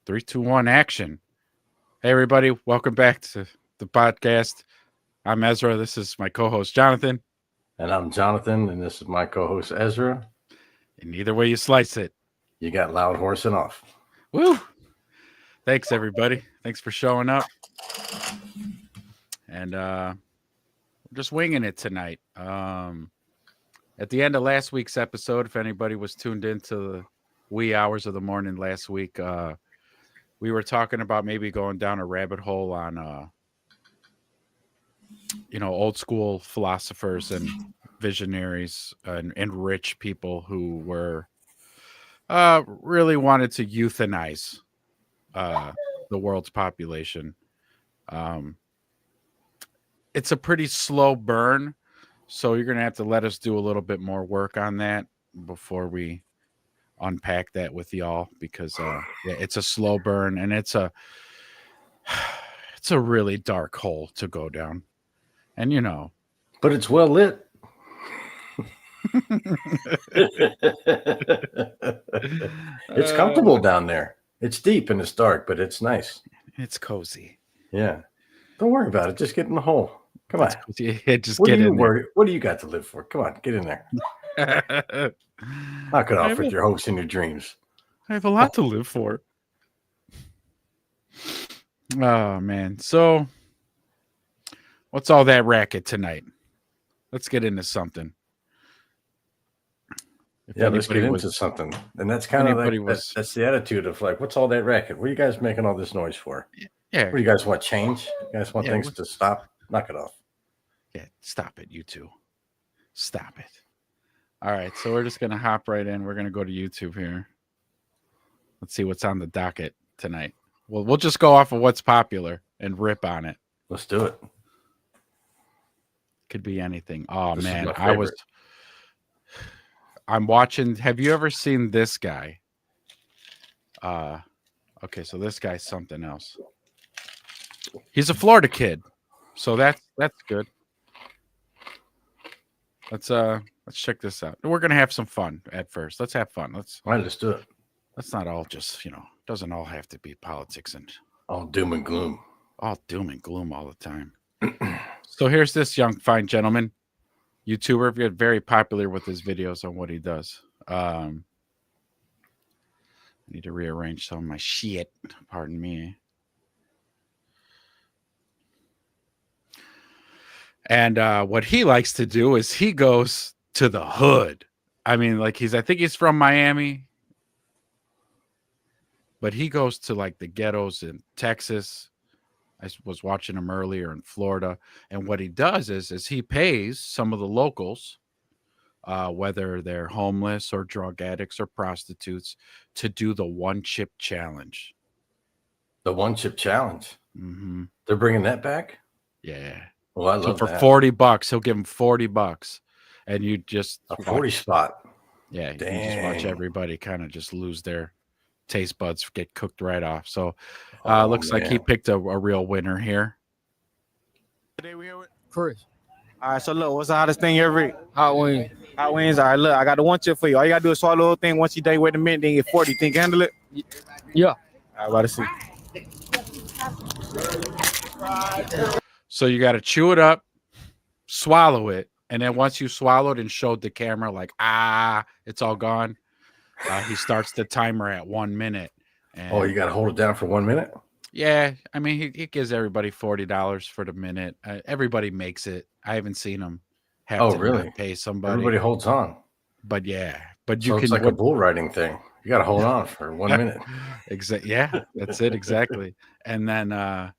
Three, two, one, action. Hey, everybody. Welcome back to the podcast. I'm Ezra. This is my co host, Jonathan. And I'm Jonathan, and this is my co-host Ezra. And either way you slice it, you got loud horsing off. Woo! Thanks, everybody. Thanks for showing up. And we're just winging it tonight. At the end of last week's episode, if anybody was tuned into the wee hours of the morning last week, we were talking about maybe going down a rabbit hole on, old school philosophers and visionaries and rich people who were really wanted to euthanize the world's population. It's a pretty slow burn, so you're going to have to let us do a little bit more work on that before we unpack that with y'all, because it's a slow burn, and it's a really dark hole to go down. And but it's well lit. It's comfortable down there. It's deep and it's dark, but it's nice. It's cozy. Yeah. Don't worry about it. Just get in the hole. Come on. Yeah, just get in there. What do you got to live for? Come on, get in there. Knock it off with your hopes and your dreams. I have a lot to live for. Oh, man. So, what's all that racket tonight? Let's get into something. Let's get into something. And that's kind of like, that's the attitude of like, what's all that racket? What are you guys making all this noise for? Yeah. What do you guys want? Change? You guys want things to stop? Knock it off. Yeah, stop it, you two. Stop it. All right, so we're just going to hop right in. We're going to go to YouTube here. Let's see what's on the docket tonight. Well, we'll just go off of what's popular and rip on it. Let's do it. Could be anything. Oh, man, I'm watching. Have you ever seen this guy? Okay, so this guy's something else. He's a Florida kid, so that's good. Let's check this out. We're gonna have some fun at first. Let's have fun. All right, let's do it. Let's not all just doesn't all have to be politics and all doom and gloom. All doom and gloom all the time. So here's this young fine gentleman, YouTuber, very popular with his videos on what he does. I need to rearrange some of my shit. Pardon me. And what he likes to do is he goes to the hood. I mean, like I think he's from Miami, but he goes to like the ghettos in Texas. I was watching him earlier in Florida. And what he does is he pays some of the locals, whether they're homeless or drug addicts or prostitutes, to do the one chip challenge. The one chip challenge? Mm-hmm. They're bringing that back? Yeah. Well, I love that. For $40, he'll give him $40, and you just a 40 spot. Yeah, you just watch everybody kind of just lose their taste buds, get cooked right off. So, looks like he picked a real winner here. Today we here with Chris. All right, so look, what's the hottest thing you ever eat? Hot wings. Hot wings. All right, look, I got the one chip for you. All you gotta do is swallow the whole thing. Once you day, wait a minute, then you get 40. Think you handle it? Yeah. All right, about to see. So you got to chew it up, swallow it, and then once you swallowed and showed the camera like, it's all gone, he starts the timer at 1 minute. And, you got to hold it down for 1 minute? Yeah, I mean, he gives everybody $40 for the minute. Everybody makes it. I haven't seen him have to pay somebody. Everybody holds on. But yeah, but it's like a bull riding thing. You got to hold on for 1 minute. Yeah, that's it exactly. And then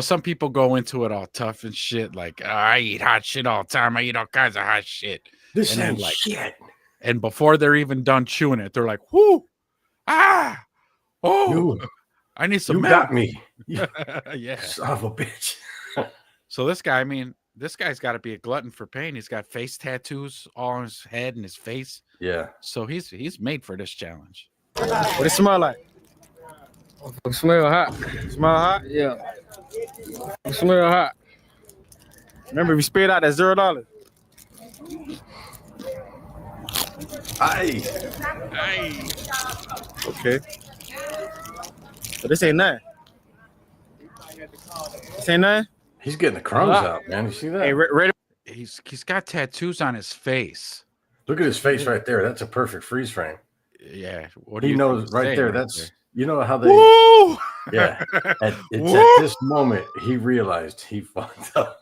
some people go into it all tough and shit, like, I eat hot shit all the time. I eat all kinds of hot shit. This ain't like shit. And before they're even done chewing it, they're like, whoo, I need some You milk. got me. Yeah. Son of a bitch. So this guy, this guy's got to be a glutton for pain. He's got face tattoos all on his head and his face. Yeah. So he's made for this challenge. What it smell like? It smell hot. Smell hot? Yeah. It smell hot. Remember, if you spit out, that's $0. Aye. Aye. Okay. But this ain't nothing. This ain't nothing. He's getting the crumbs out, man. You see that? Hey, ready? He's got tattoos on his face. Look at his face right there. That's a perfect freeze frame. Yeah. What do you knows right there? That's you know how they. Woo! Yeah. It's at this moment he realized he fucked up.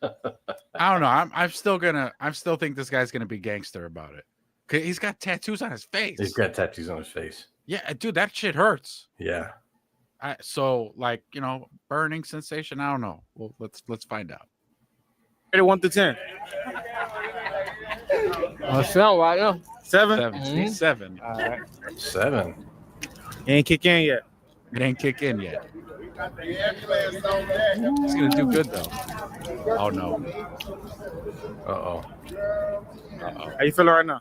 I don't know. I'm still think this guy's gonna be gangster about it. 'Cause he's got tattoos on his face. He's got tattoos on his face. Yeah, dude, that shit hurts. Yeah. So like, burning sensation. I don't know. Well, let's find out. Ready 1 to 10. 7 right now. 7. 7. Mhm. 7. All right. 7. He ain't kick in yet. It ain't kick in yet. He's gonna do good though. Oh no. Uh-oh. How you feeling right now?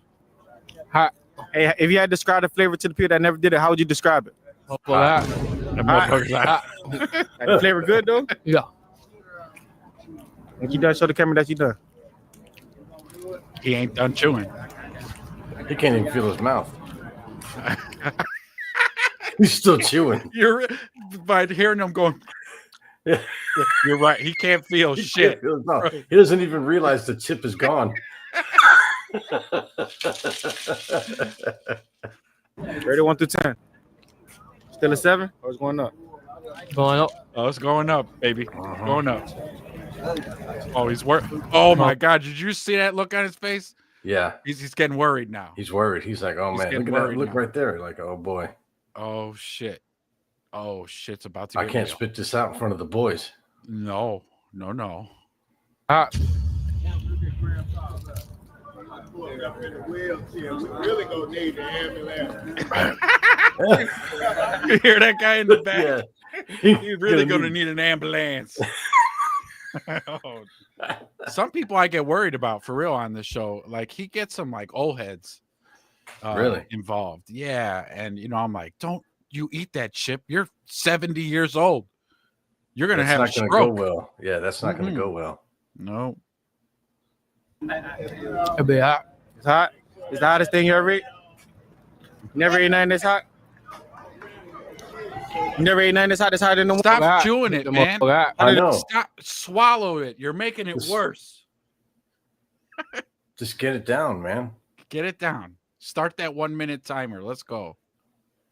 Hot. Hey, if you had to describe the flavor to the people that never did it, how would you describe it? Hot. That motherfucker's hot. Like, the flavor good though? Yeah. When you done, show the camera that you done. He ain't done chewing. He can't even feel his mouth. He's still chewing. You're by hearing him going. Yeah. You're right. He can't feel He shit. can't feel his mouth. He doesn't even realize the chip is gone. Ready 1 to 10. Still a 7? Or it's going up? Going up. Oh, it's going up, baby. Going up. Oh, he's worried. Oh my God! Did you see that look on his face? Yeah. He's getting worried now. He's worried. He's like, oh He's man, getting look at that. worried Look now. right there. Like, oh boy. Oh shit. Oh shit's about to. I Get can't real. spit this out in front of the boys. No. Hot. You hear that guy in the back? Yeah. He's really gonna need an ambulance. Oh. Some people I get worried about for real on this show. Like he gets some like old heads Really? involved. Yeah. And I'm like, don't you eat that chip. You're 70 years old. You're gonna have a That's not stroke. gonna go well. Yeah, that's not gonna go well. No. It'll be hot. It's hot. It's the hottest thing you ever ate. Never ate nothing this hot. You never ate nothing this hot. It's hotter than the Stop Hot. chewing it, The man. motherfucker hot. I know. Stop. Swallow it. You're making it Just- worse. Just get it down, man. Get it down. Start that 1 minute timer. Let's go.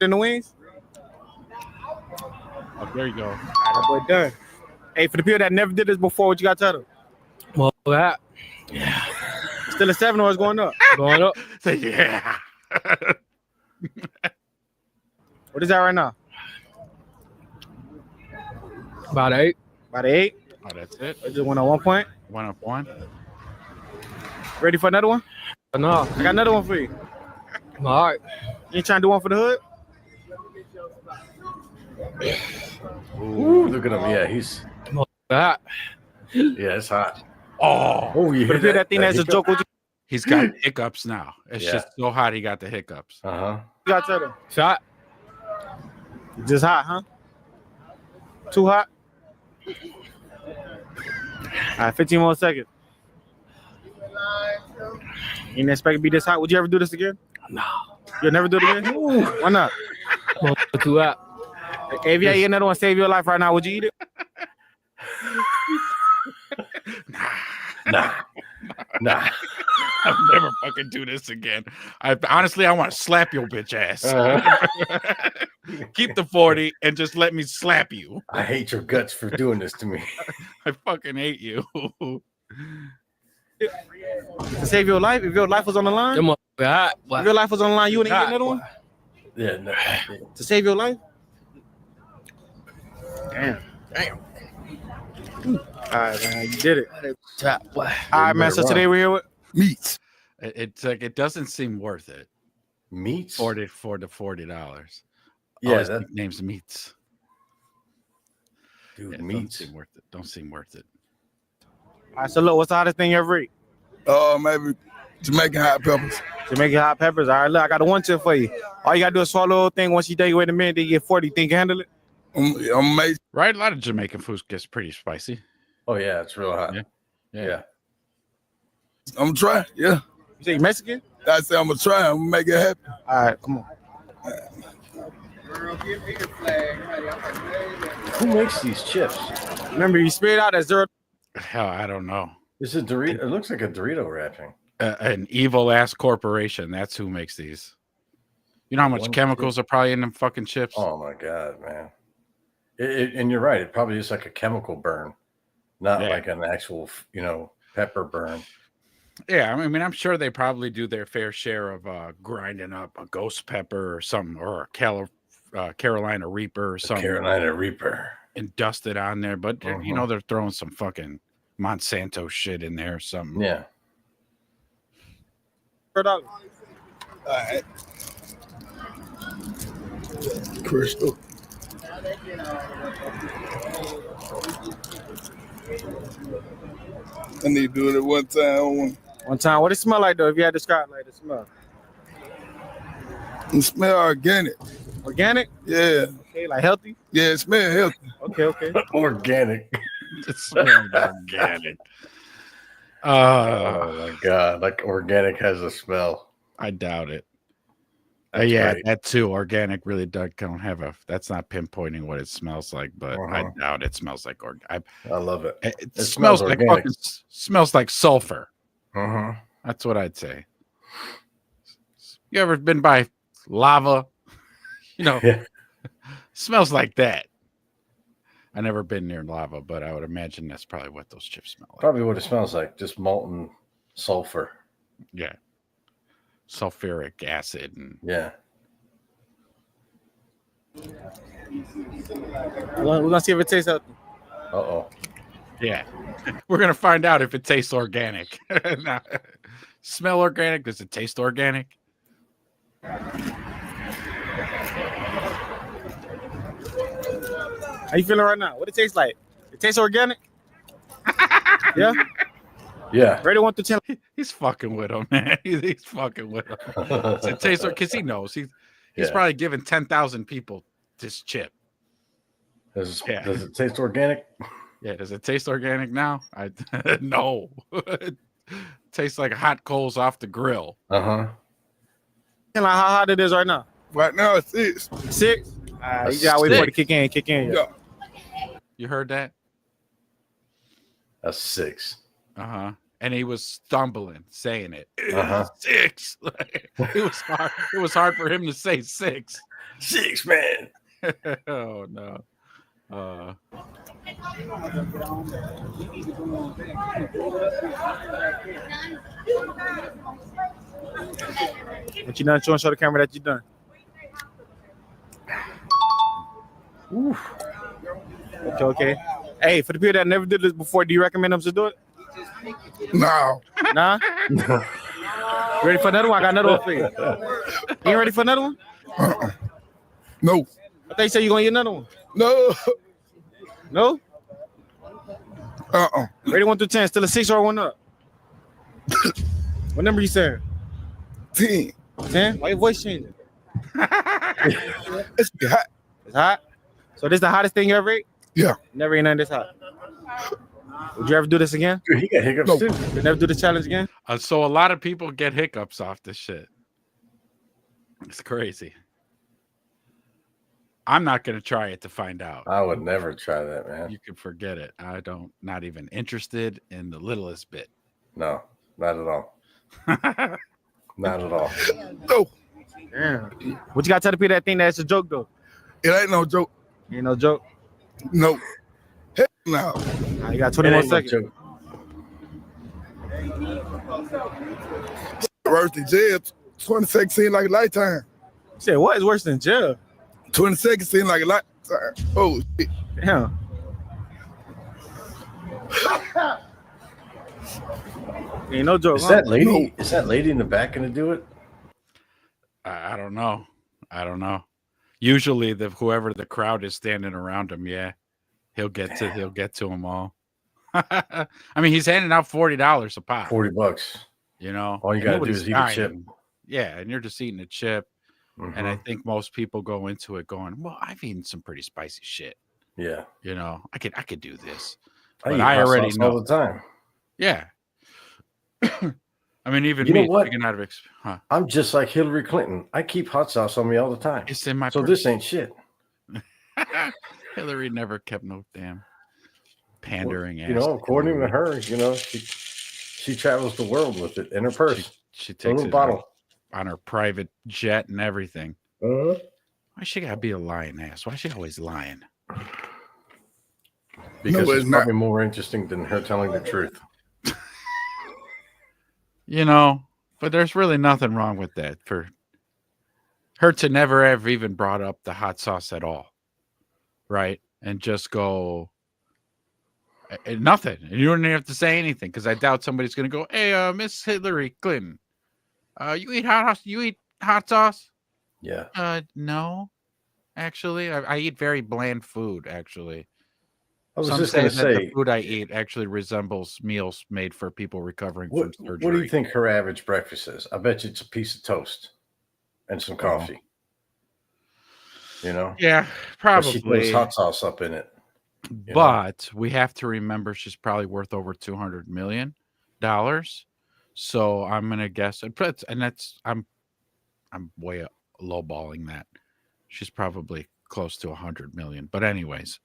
in the wings. Oh, there you go. All right, that boy done. Hey, for the people that never did this before, what you got to tell them? Motherfucker hot. Still a 7 or it's going up? Going up. Say yeah. What is that right now? About 8. About 8. Oh, that's it. I just went on 1 point. 1 up 1. Ready for another one? No. I got another one for you. All right. You ain't trying to do one for the hood? Ooh, look at him. Yeah, he's Hot. it's hot. Oh, You For the hear people that think that's a hiccup? joke, what you he's got hiccups now. It's Yeah. just so hot. He got the hiccups. Uh-huh. got to tell them? Shot. Just hot, huh? Too hot? All right, 15 more seconds. You didn't expect it to be this hot. Would you ever do this again? No. You'll never do it again? Why not? Motherfucker too hot. Hey, if you had another one save your life right now, would you eat it? Nah. I'll never fucking do this again. Honestly, I want to slap your bitch ass. Keep the 40 and just let me slap you. I hate your guts for doing this to me. I fucking hate you. To save your life? If your life was on the line? Them motherfucker hot. Boy. If your life was on the line, you wouldn't eat Hot, another one? Yeah, no. To save your life? Damn. All right, man, you did it. Hot, boy. All right, man. So today we're here with Meats. It's like it doesn't seem worth it. Meats? For the $40. Yeah, His that nickname's Meats. dude, Yeah, meats. Don't seem worth it. all right, so look, what's the hottest thing you ever eat? Maybe Jamaican hot peppers. Jamaican hot peppers. All right, look, I got a 1 tip for you. All you gotta do is swallow the whole thing. Once you take away the minute, they get 40. Think you can handle it? I'm made. Right? A lot of Jamaican food gets pretty spicy. Oh yeah, it's real hot. Yeah. Yeah. I'm gonna try. Yeah. You say you Mexican? I say I'm gonna try. I'm gonna make it happen. All right, come on. Who makes these chips? Remember, you spit out at 0. Hell, I don't know. This is Dorito. It looks like a Dorito wrapping. An evil ass corporation. That's who makes these. You know how much chemicals are probably in them fucking chips? Oh my god, man! And you're right. It probably is like a chemical burn, not like an actual, pepper burn. Yeah, I mean, I'm sure they probably do their fair share of grinding up a ghost pepper or something, or a Carolina Reaper or something. Carolina Reaper. And dust it on there, but they're throwing some fucking Monsanto shit in there or something. Yeah. All right. Crystal. I need to do it at one time. One time. What it smell like though? If you had to describe like the smell. It smell organic. Organic? Yeah. Okay, like healthy? Yeah, it smell healthy. Okay. Organic. It smells organic. Oh my god! Like organic has a smell. I doubt it. Yeah, right. That too. Organic really don't have a. That's not pinpointing what it smells like, but I doubt it smells like organic. I love it. It smells like fucking, smells like sulfur. That's what I'd say. You ever been by lava? Smells like that. I never been near lava, but I would imagine that's probably what those chips smell like. Probably what it smells like, just molten sulfur. Yeah. Sulfuric acid. And yeah. We're going to see if it tastes healthy. Uh-oh. Yeah. We're going to find out if it tastes organic. Now, smell organic? Does it taste organic? How you feeling right now? What it tastes like? It tastes organic? Yeah? Yeah. Ready 1 through 10. He's fucking with him, man. He's fucking with him. It tastes because he knows. He's probably given 10,000 people this chip. Does it taste organic? Yeah. Does it taste organic now? No. It tastes like hot coals off the grill. Like how hot it is right now? Right now it's 6. 6? You gotta wait for it to kick in. Yeah. You heard that? That's 6. And he was stumbling saying it. 6. It was hard for him to say 6. 6, man. Oh no. What you done? Show the camera that you done. Oof. Okay. Hey, for the people that never did this before, do you recommend them to do it? No. Nah? Ready for another one? I got another one for you. You ain't ready for another one? No. I thought you said you're going to get another one. No. No? Ready 1 through 10. Still a 6 or 1 up? What number you saying? 10. 10? Why your voice changing? It's hot. It's hot? So this is the hottest thing you ever ate? Yeah. Never ate nothing this hot. Would you ever do this again? Dude, he got hiccups too. You never do the challenge again? So a lot of people get hiccups off this shit. It's crazy. I'm not going to try it to find out. I would never try that, man. You can forget it. Not even interested in the littlest bit. No, not at all. Not at all. No. Damn. What you got to tell the people that think that's a joke, though? It ain't no joke. Ain't no joke? No. Hell no. You got 20 more seconds. Worse than jail. 20 seconds seemed like a lifetime. You said, what is worse than jail? 20 seconds seemed like a lifetime. Oh, shit. Damn. Ain't no joke. Is that lady? No. Is that lady in the back going to do it? I don't know. Usually, whoever the crowd is standing around him, he'll get to them all. I mean, he's handing out $40 a pop. $40. You know, all you got to do is eat a chip. Yeah, and you're just eating a chip. And I think most people go into it going, "Well, I've eaten some pretty spicy shit. Yeah, you know, I could do this." But I already know all the time. Yeah. I mean, even You know me what? speaking out of I'm just like Hillary Clinton. I keep hot sauce on me all the time. It's in my so this ain't shit. Hillary never kept no damn pandering ass. You know, according to her, you know, she travels the world with it in her purse. She takes a it bottle on her private jet and everything. Uh-huh. Why she gotta be a lying ass? Why she always lying? Because it's probably more interesting than her telling the truth. You know, but there's really nothing wrong with that for her to never have even brought up the hot sauce at all, right? And just go nothing. And you don't even have to say anything because I doubt somebody's gonna go, "Hey, Miss Hillary Clinton, you eat hot sauce?" Yeah. No, actually, I eat very bland food. Actually, I was just going to say, the food I eat actually resembles meals made for people recovering from surgery. What do you think her average breakfast is? I bet you it's a piece of toast and some coffee. You know? Yeah, probably. But she puts hot sauce up in it. But we have to remember she's probably worth over $200 million. So I'm gonna guess, and that's I'm way lowballing that. She's probably close to 100 million. But anyways,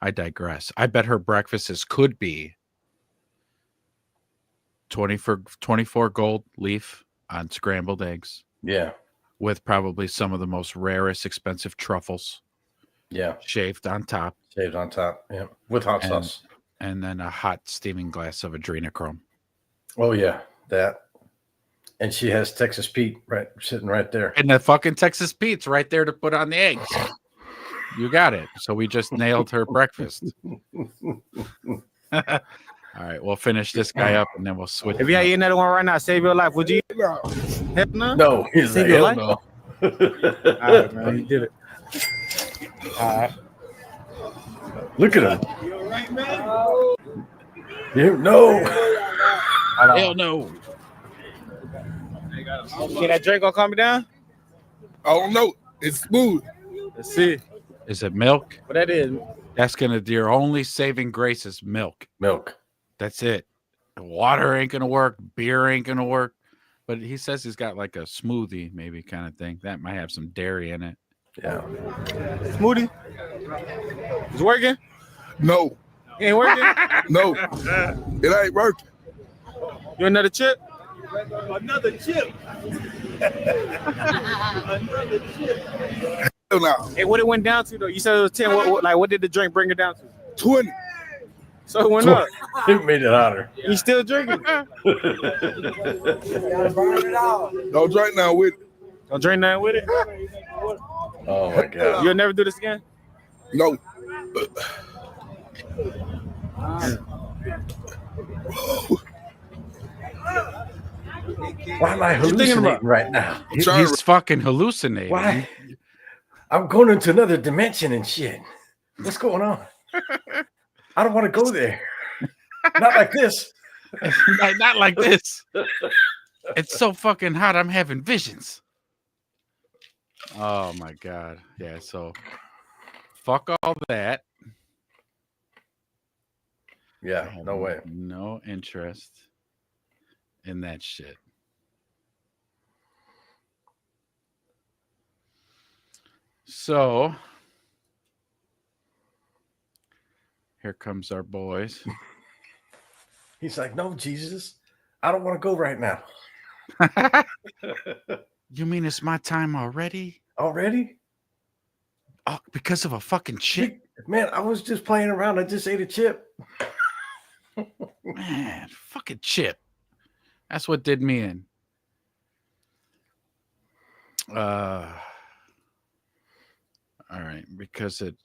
I digress. I bet her breakfasts could be 24 gold leaf on scrambled eggs. Yeah. With probably some of the most rarest, expensive truffles. Yeah. Shaved on top. Yeah. With hot sauce. And then a hot steaming glass of adrenochrome. Oh, yeah. That. And she has Texas Pete sitting right there. And the fucking Texas Pete's right there to put on the eggs. You got it. So we just nailed her breakfast. All right, we'll finish this guy up and then we'll switch. If you had another one right now, save your life, would you? No, he's save your life. No. All right, man, you did it. All right. Look at him. No. Hell no. Can that drink gonna calm me down? I don't know. It's smooth. Let's see. Is it milk? What that is? That's gonna do your only saving grace is milk. Milk. That's it. Water ain't gonna work. Beer ain't gonna work. But he says he's got like a smoothie, maybe kind of thing. That might have some dairy in it. Yeah. Smoothie? It's working? No. It ain't working? No. It ain't working. You another chip? Another chip. Another chip. Hell no. Hey, what it went down to though? You said it was 10. What did the drink bring it down to? 20. So it went up. It made it hotter. You still drinking? Don't drink now with it. Don't drink nothing with it? Oh my God. You'll never do this again? No. Why am I hallucinating right now? He's fucking hallucinating. Why? I'm going into another dimension and shit. What's going on? I don't want to go there. Not like this. Not like this. It's so fucking hot. I'm having visions. Oh my God. Yeah. So fuck all that. Yeah. No way. No interest in that shit. So here comes our boys. He's like, no, Jesus, I don't want to go right now. You mean it's my time already? Already? Oh, because of a fucking chip? Man, I was just playing around. I just ate a chip. Man, fucking chip. That's what did me in. All right, because it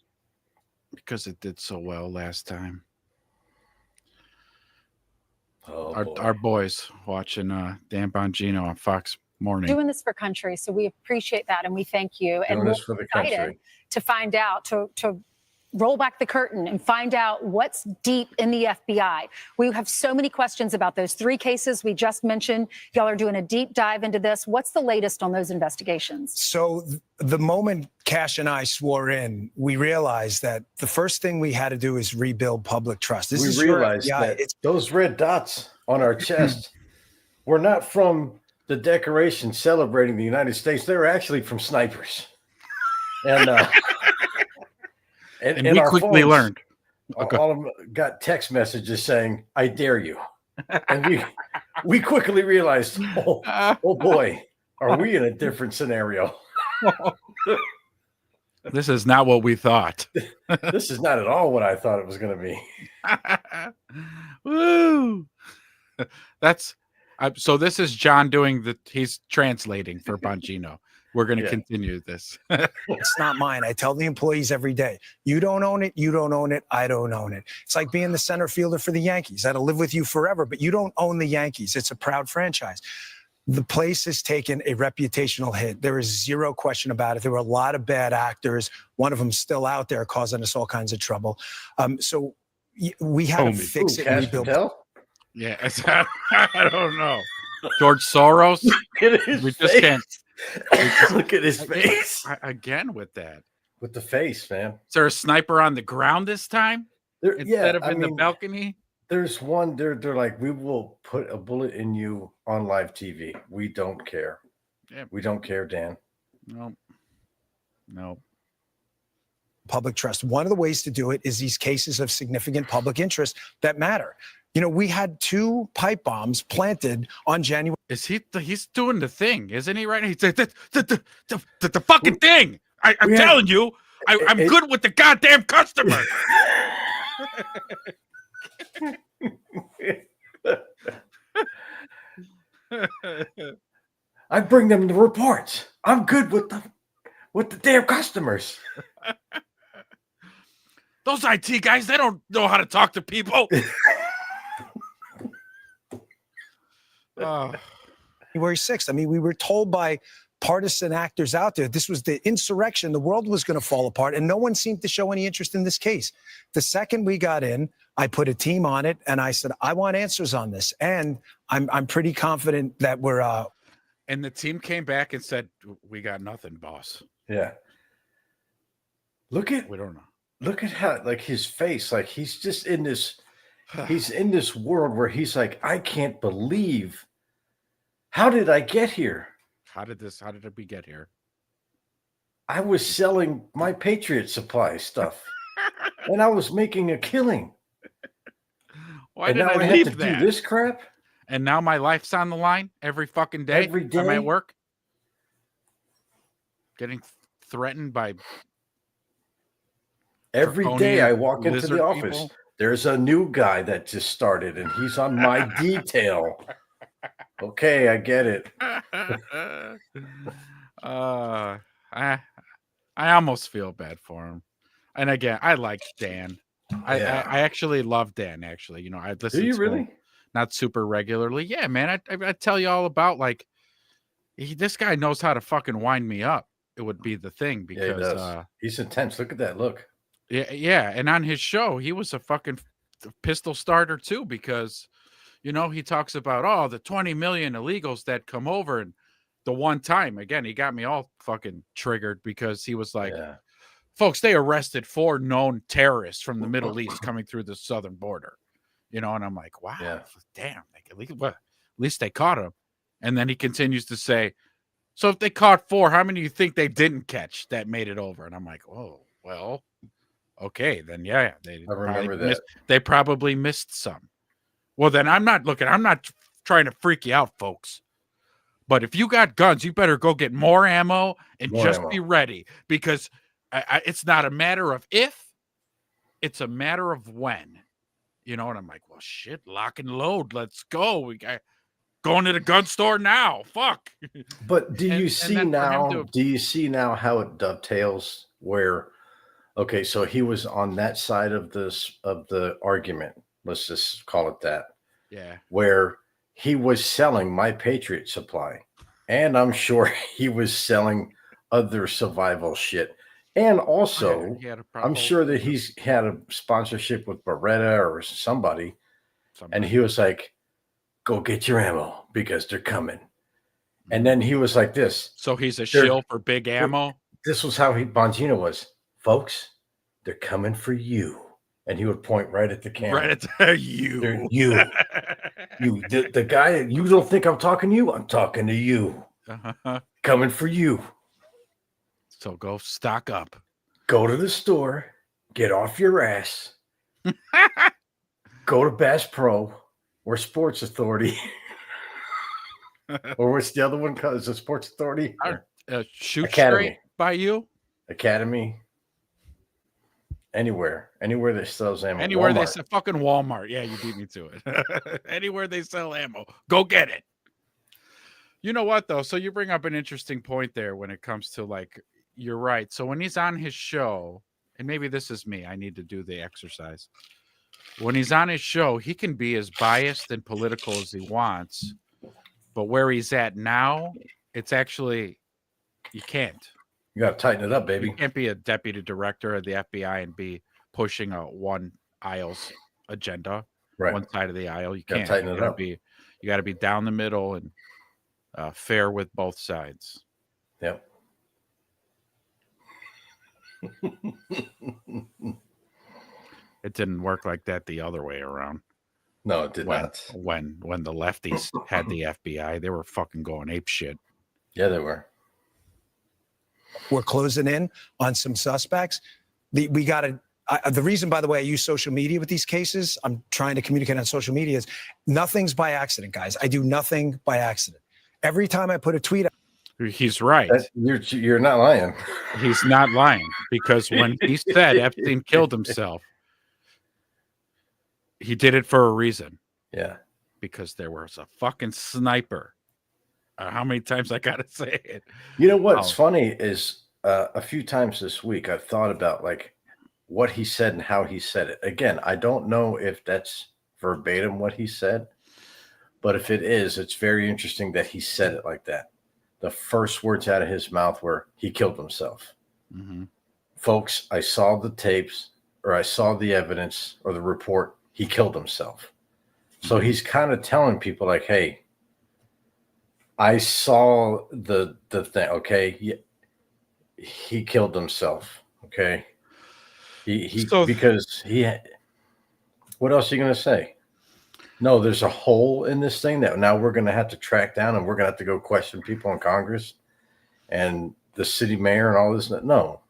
did so well last time. Oh, our boys watching Dan Bongino on Fox Morning. Doing this for country, so we appreciate that and we thank you. Doing and this for the country. To find out, to roll back the curtain and find out what's deep in the FBI. We have so many questions about those 3 cases we just mentioned. Y'all are doing a deep dive into this. What's the latest on those investigations? So the moment Cash and I swore in, we realized that the first thing we had to do is rebuild public trust. We realized that those red dots on our chest were not from the decoration celebrating the United States. They were actually from snipers. And And we our quickly phones, learned. all of them got text messages saying, "I dare you." And we quickly realized, oh boy, are we in a different scenario? This is not what we thought. This is not at all what I thought it was going to be. Woo! That's so. This is John doing he's translating for Bongino. We're going to continue this. It's not mine. I tell the employees every day, you don't own it, you don't own it, I don't own it. It's like being the center fielder for the Yankees. That'll live with you forever, but you don't own the Yankees. It's a proud franchise. The place has taken a reputational hit. There is zero question about it. There were a lot of bad actors. One of them still out there causing us all kinds of trouble. So we had to fix it and rebuild. Yeah, I don't know. George Soros. We just can't. Look at his face again with that. With the face, man. Is there a sniper on the ground this time instead of in the balcony? There's one. They're like, we will put a bullet in you on live TV. We don't care. Yeah. We don't care, Dan. No. Public trust. One of the ways to do it is these cases of significant public interest that matter. You know, we had 2 pipe bombs planted on January. He's doing the thing, isn't he? Right? He said the fucking thing. I'm telling you, I'm good with the goddamn customer. I bring them the reports. I'm good with the damn customers. Those IT guys, they don't know how to talk to people. January 6th. I mean, we were told by partisan actors out there, this was the insurrection. The world was going to fall apart, and no one seemed to show any interest in this case. The second we got in, I put a team on it, and I said, I want answers on this. And I'm pretty confident that we're... And the team came back and said, we got nothing, boss. Yeah. We don't know. Look at how, like, his face, like, he's just in this... He's in this world where he's like, I can't believe. How did I get here? How did we get here? I was selling my Patriot Supply stuff, and I was making a killing. Why did I leave that? Do this crap? And now my life's on the line every fucking day. Every day. I'm at work, getting threatened by. Every day I walk into the office. People. There's a new guy that just started, and he's on my detail. Okay, I get it. I almost feel bad for him. And again, I like Dan. I actually love Dan. Actually, you know, I listen. Do you to really? him, not super regularly. Yeah, man. I tell you all about like this guy knows how to fucking wind me up. It would be the thing because he does. He's intense. Look at that look. Yeah, and on his show, he was a fucking pistol starter too, because, you know, he talks about the 20 million illegals that come over, and the one time again, he got me all fucking triggered because he was like, folks, they arrested 4 known terrorists from the Middle East coming through the southern border, you know, and I'm like, wow, damn, at least they caught him. And then he continues to say, so if they caught 4, how many do you think they didn't catch that made it over? And I'm like, oh, well. Okay, then I remember that. They probably missed some. Well, then I'm not trying to freak you out, folks. But if you got guns, you better go get more ammo and be ready, because it's not a matter of if, it's a matter of when. You know, and I'm like, well, shit, lock and load. Let's go. We got going to the gun store now. Fuck. But do you see now how it dovetails where, okay, so he was on that side of the argument. Let's just call it that. Yeah. Where he was selling my Patriot Supply. And I'm sure he was selling other survival shit. And also, I'm sure that he's had a sponsorship with Beretta or somebody. And he was like, go get your ammo because they're coming. And then he was like this. So he's a shill for big ammo? This was how Bongino was. Folks, they're coming for you. And he would point right at the camera. Right at you. You. The guy, you don't think I'm talking to you? I'm talking to you. Coming for you. So go stock up. Go to the store. Get off your ass. Go to Bass Pro or Sports Authority. Or what's the other one called? Is it Sports Authority? Shoot Academy. Straight by you? Academy. Anywhere that sells ammo. Anywhere Walmart. they sell fucking Walmart. Yeah, you beat me to it. Anywhere they sell ammo, go get it. You know what though? So you bring up an interesting point there when it comes to like, you're right. So when he's on his show, and maybe this is me, I need to do the exercise. When he's on his show, he can be as biased and political as he wants, but where he's at now, it's actually, you can't. You got to tighten it up, baby. You can't be a deputy director of the FBI and be pushing a one aisle's agenda, right? One side of the aisle. You can't tighten it up. You got to be down the middle and fair with both sides. Yep. It didn't work like that the other way around. No, it did not. When the lefties had the FBI, they were fucking going ape shit. Yeah, they were. We're closing in on some suspects. We got to. The reason, by the way, I use social media with these cases, I'm trying to communicate on social media, is nothing's by accident, guys. I do nothing by accident. Every time I put a tweet out. He's right. You're not lying. He's not lying, because when he said Epstein killed himself, he did it for a reason. Yeah. Because there was a fucking sniper. How many times I gotta say it? You know what's funny is a few times this week I've thought about like what he said and how he said it. Again, I don't know if that's verbatim what he said, but if it is, it's very interesting that he said it like that. The first words out of his mouth were, he killed himself. Mm-hmm. Folks, I saw the tapes, or I saw the evidence or the report. He killed himself. So he's kind of telling people like, hey, I saw the thing. Okay. He killed himself. Okay. Because what else are you going to say? No, there's a hole in this thing that now we're going to have to track down, and we're going to have to go question people in Congress and the city mayor and all this. No,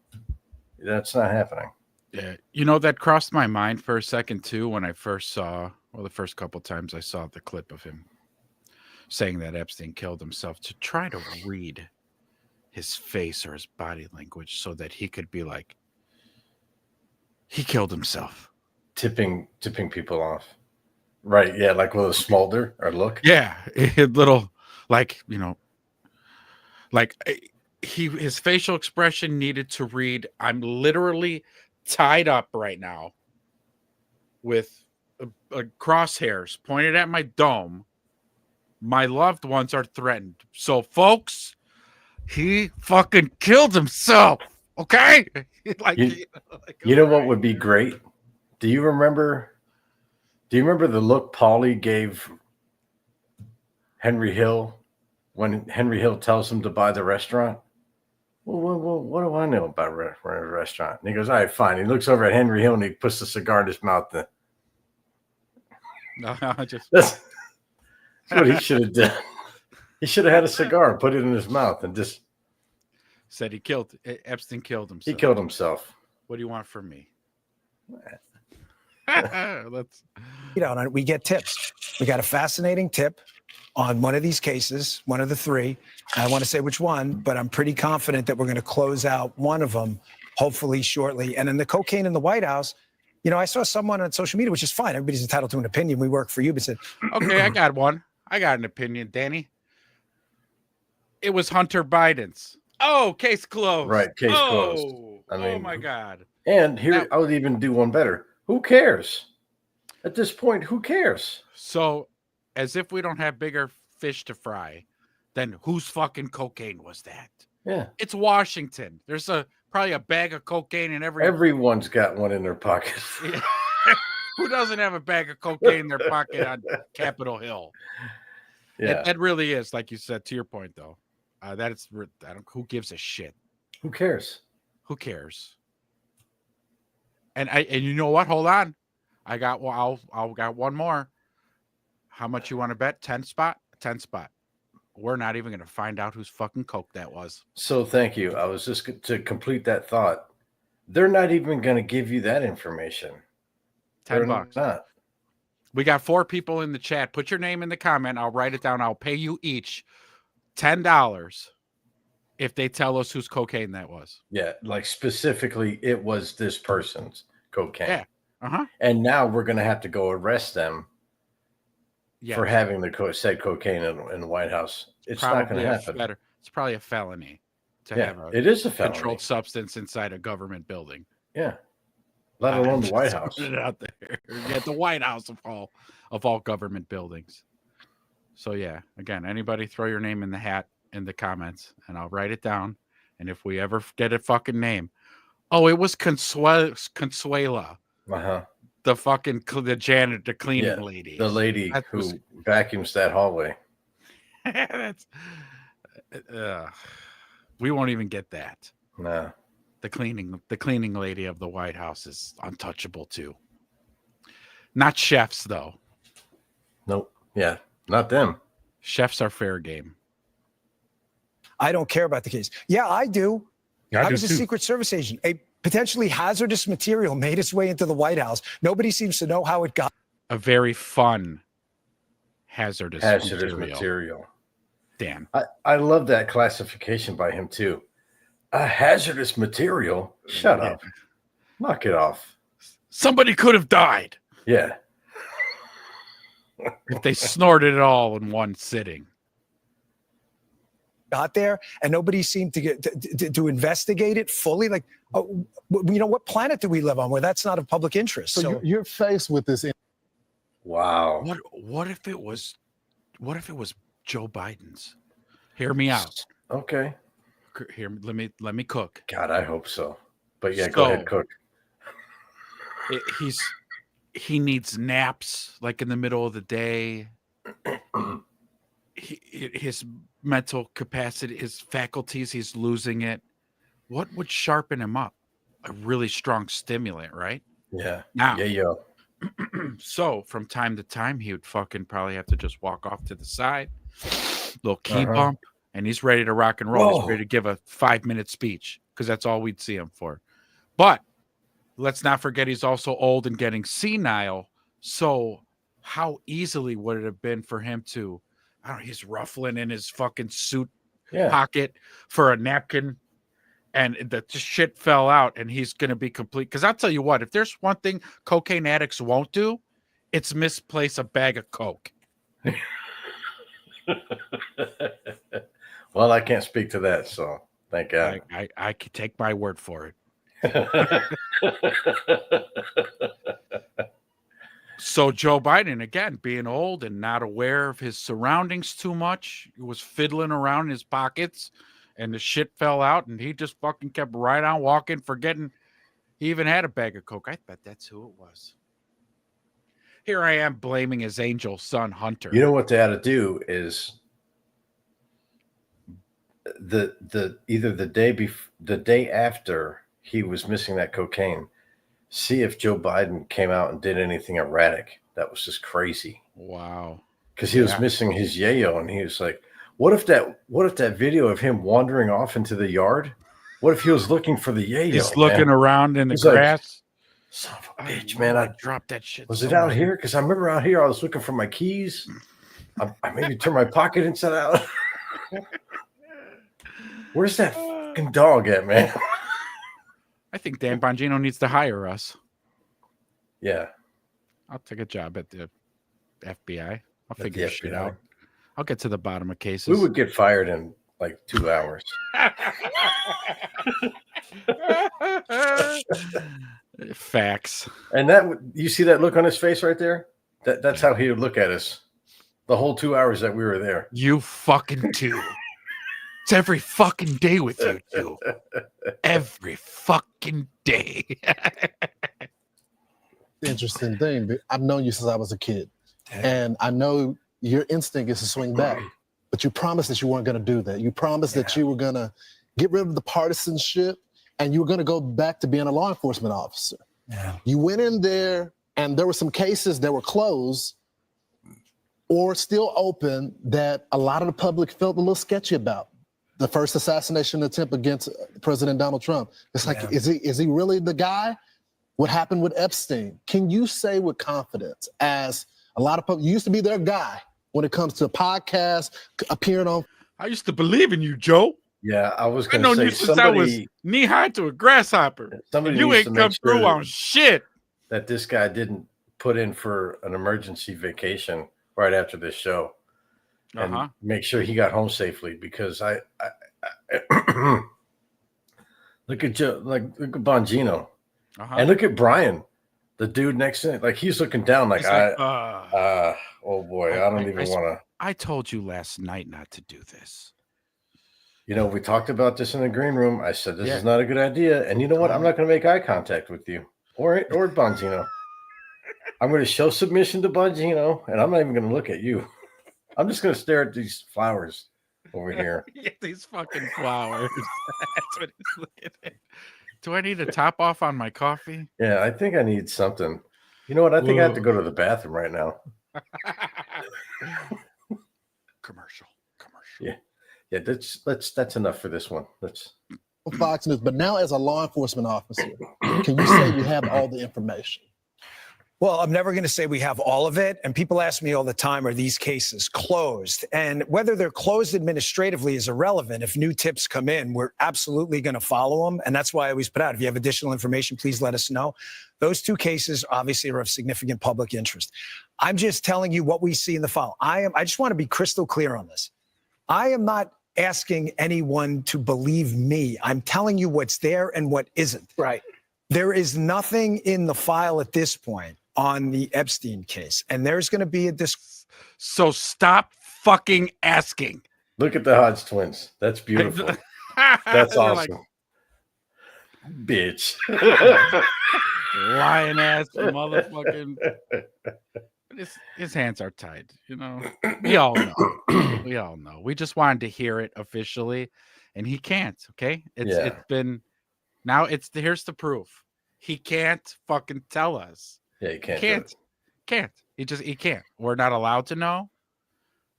that's not happening. Yeah. You know, that crossed my mind for a second too, when I first saw, well, the first couple of times I saw the clip of him saying that Epstein killed himself, to try to read his face or his body language so that he could be like, he killed himself. Tipping people off. Right. Yeah. Like with a smolder or look. Yeah. A little, like, you know, like his facial expression needed to read, I'm literally tied up right now with crosshairs pointed at my dome. My loved ones are threatened. So, folks, he fucking killed himself. Okay. Like, you know what would be great? Do you remember the look Paulie gave Henry Hill when Henry Hill tells him to buy the restaurant? Well, what do I know about a restaurant? And he goes, all right, fine. He looks over at Henry Hill and he puts the cigar in his mouth. That's what he should have done. He should have had a cigar and put it in his mouth and just said Epstein killed himself. He killed himself. What do you want from me? We get tips. We got a fascinating tip on one of these cases, one of the three. I want to say which one, but I'm pretty confident that we're going to close out one of them, hopefully shortly. And then the cocaine in the White House, you know, I saw someone on social media, which is fine. Everybody's entitled to an opinion. We work for you, but said, okay, I got one. I got an opinion, Danny. It was Hunter Biden's. Oh, case closed. Right, case closed. I mean, oh my God. And here, I would even do one better. Who cares? At this point, who cares? So, as if we don't have bigger fish to fry, then whose fucking cocaine was that? Yeah. It's Washington. There's probably a bag of cocaine in everyone's got one in their pocket. Who doesn't have a bag of cocaine in their pocket on Capitol Hill? Yeah. That really is, like you said, to your point, though. Who gives a shit? Who cares? Who cares? And you know what? Hold on. I got I'll got one more. How much you want to bet? 10 spot? 10 spot. We're not even going to find out whose fucking coke that was. So thank you. I was just to complete that thought. They're not even going to give you that information. $10. Not. We got 4 people in the chat. Put your name in the comment. I'll write it down. I'll pay you each $10 if they tell us whose cocaine that was. Yeah, like specifically, it was this person's cocaine. Yeah. Uh-huh. And now we're going to have to go arrest them for having the said cocaine in the White House. It's not going to happen. It's probably a felony to have it is a felony. Controlled substance inside a government building. Yeah. Let alone the White House. Put it out there. Yeah, the White House of all government buildings. So yeah, again, anybody throw your name in the hat in the comments, and I'll write it down. And if we ever get a fucking name, it was Consuela. The fucking the cleaning lady. The lady who vacuums that hallway. That's we won't even get that. No. The cleaning lady of the White House is untouchable too. Not chefs though. Nope. Yeah, not them. Chefs are fair game. I don't care about the case. Yeah, I do. I was a Secret Service agent. A potentially hazardous material made its way into the White House. Nobody seems to know how it got. A very fun hazardous material. Dan. I love that classification by him too. A hazardous material? Shut up. Knock it off. Somebody could have died. Yeah. If they snorted it all in one sitting. Got there, and nobody seemed to get to investigate it fully. Like, what planet do we live on where that's not of public interest? So you're faced with this. Wow. What if it was Joe Biden's? Hear me out. Okay. Here, let me cook. God, I hope so. But yeah, go ahead, cook. He needs naps like in the middle of the day. His mental capacity, his faculties, he's losing it. What would sharpen him up? A really strong stimulant, right? Yeah. Now, So from time to time, he would fucking probably have to just walk off to the side, little key bump, and he's ready to rock and roll. Whoa. He's ready to give a 5-minute speech because that's all we'd see him for. But let's not forget he's also old and getting senile. So how easily would it have been for him to, I don't know, he's ruffling in his fucking suit pocket for a napkin, and the shit fell out, and he's going to be complete. Because I'll tell you what, if there's one thing cocaine addicts won't do, it's misplace a bag of Coke. Well, I can't speak to that, so thank God. I could take my word for it. So Joe Biden, again, being old and not aware of his surroundings too much, he was fiddling around in his pockets, and the shit fell out, and he just fucking kept right on walking, forgetting he even had a bag of Coke. I bet that's who it was. Here I am blaming his angel son, Hunter. You know what they ought to do is either the day after he was missing that cocaine, see if Joe Biden came out and did anything erratic. That was just crazy. Wow. Because he was missing his yayo, and he was like, what if that video of him wandering off into the yard? What if he was looking for the yayo? He's looking around in the grass. Like, son of a bitch, man. I dropped that shit. Was it out here? Because I remember out here I was looking for my keys. I maybe turned my pocket inside out. Where's that fucking dog at, man? I think Dan Bongino needs to hire us. Yeah. I'll take a job at the FBI. I'll figure shit out. I'll get to the bottom of cases. We would get fired in like 2 hours. Facts. And you see that look on his face right there? That's how he would look at us the whole 2 hours that we were there. You fucking too. It's every fucking day with you too. Every fucking day. Interesting thing. I've known you since I was a kid. And I know your instinct is to swing back. But you promised that you weren't going to do that. You promised that you were going to get rid of the partisanship and you were going to go back to being a law enforcement officer. Yeah. You went in there and there were some cases that were closed or still open that a lot of the public felt a little sketchy about. The first assassination attempt against President Donald Trump. It's like, is he really the guy? What happened with Epstein? Can you say with confidence, as a lot of people, you used to be their guy when it comes to podcasts, appearing on. I used to believe in you, Joe. Yeah, I was I going know to say you since I was knee high to a grasshopper. Somebody you needs ain't to come make through sure on shit. that this guy didn't put in for an emergency vacation right after this show, and make sure he got home safely. Because I look at Joe, look at Bongino, and look at Brian, the dude next to him. Like he's looking down, like oh boy, I don't even want to. I told you last night not to do this. You know, we talked about this in the green room. I said this is not a good idea, and you know what? I'm not going to make eye contact with you or Bongino. I'm going to show submission to Bongino, and I'm not even going to look at you. I'm just going to stare at these flowers over here. These fucking flowers. That's what he's looking at. Do I need a top off on my coffee? Yeah, I think I need something. You know what? I think I have to go to the bathroom right now. Commercial. Yeah. That's enough for this one. Let's Fox News, but now as a law enforcement officer, can you say you have all the information? Well, I'm never going to say we have all of it. And people ask me all the time, are these cases closed? And whether they're closed administratively is irrelevant. If new tips come in, we're absolutely going to follow them. And that's why I always put out, if you have additional information, please let us know. Those two cases obviously are of significant public interest. I'm just telling you what we see in the file. I just want to be crystal clear on this. I am not asking anyone to believe me. I'm telling you what's there and what isn't. Right. There is nothing in the file at this point on the Epstein case, and there's going to be a So stop fucking asking. look at the Hodge twins. That's beautiful. That's awesome. Bitch. Lying ass motherfucking. His hands are tied, you know. We all know. We all know. We just wanted to hear it officially, and he can't. Okay, it's been now. Here's the proof. He can't fucking tell us. Yeah, he can't. Can't. He can't. We're not allowed to know.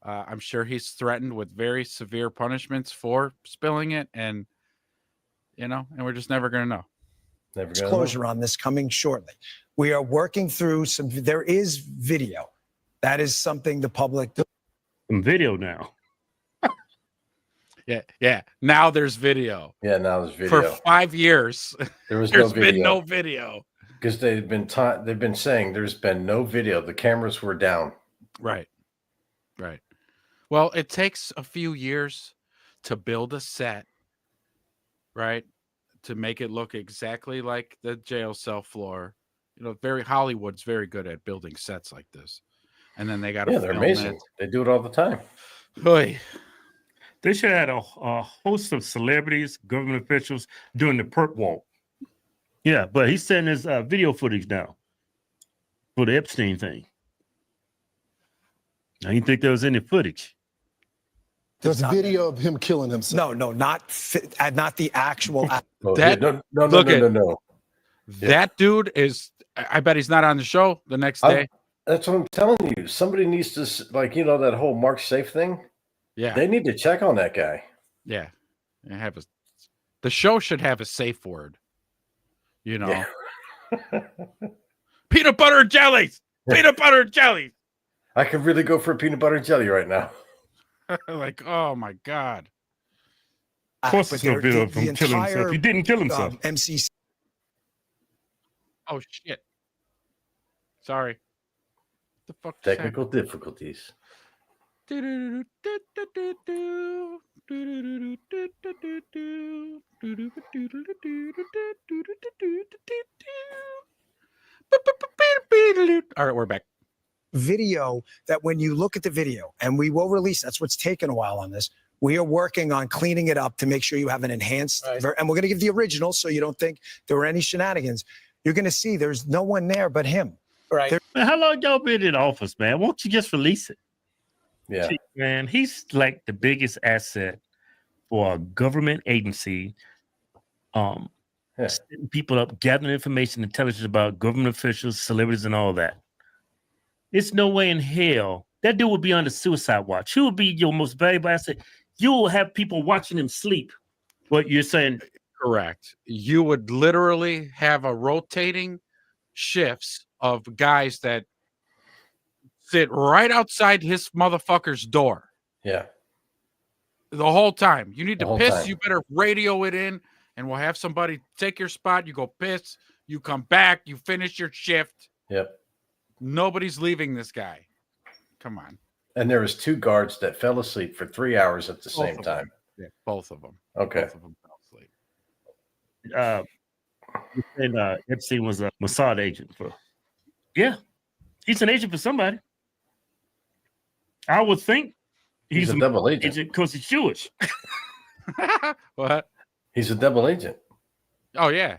I'm sure he's threatened with very severe punishments for spilling it, and and we're just never gonna know. Disclosure on this coming shortly. We are working through there is video. That is something the public. Some video now. Yeah. Now there's video. Yeah, now there's video. For 5 years, there's been no video. Because they've been saying there's been no video. The cameras were down. Right. Well, it takes a few years to build a set, right? To make it look exactly like the jail cell floor. Hollywood's very good at building sets like this. And then they got to they're amazing. They do it all the time. Boy. They should have had a host of celebrities, government officials doing the perp walk. Yeah, but he's sending his video footage now for the Epstein thing. I didn't think there was any footage. There's a video of him killing himself. No, not the actual. No. That dude is. I bet he's not on the show the next day. That's what I'm telling you. somebody needs to, like, you know, that whole Mark Safe thing. Yeah. They need to check on that guy. Yeah. The show should have a safe word. You know, Yeah. peanut butter and jellies. Peanut butter and jellies. I could really go for a peanut butter and jelly right now. Like, oh my God. Of course, it's no video of him killing himself. He didn't kill himself. MCC. Oh shit. Sorry. The fuck? Technical difficulties. All right, we're back. Video that when you look at the video, and we will release, that's what's taken a while on this. We are working on cleaning it up to make sure you have an enhanced, and we're going to give the original so you don't think there were any shenanigans. You're going to see there's no one there but him. Right. Man, how long y'all been in office, man? Won't you just release it? Yeah. Gee, man, he's like the biggest asset for a government agency setting people up, gathering information, intelligence about government officials, celebrities, and all that. It's no way in hell that dude would be under suicide watch. He would be your most valuable asset. You will have people watching him sleep. What you're saying? Correct. You would literally have a rotating shifts of guys that sit right outside his motherfucker's door. Yeah. The whole time. You need The to whole piss, time. you better radio it in, and we'll have somebody take your spot. You go piss, you come back, you finish your shift. Yep. Nobody's leaving this guy. Come on. And there was 2 guards that fell asleep for 3 hours at the Both same of time. Yeah, both of them. Okay. Both of them fell asleep. And Epstein was a Mossad agent for. Yeah, he's an agent for somebody. I would think He's a double agent because he's Jewish. What? He's a double agent. Oh yeah,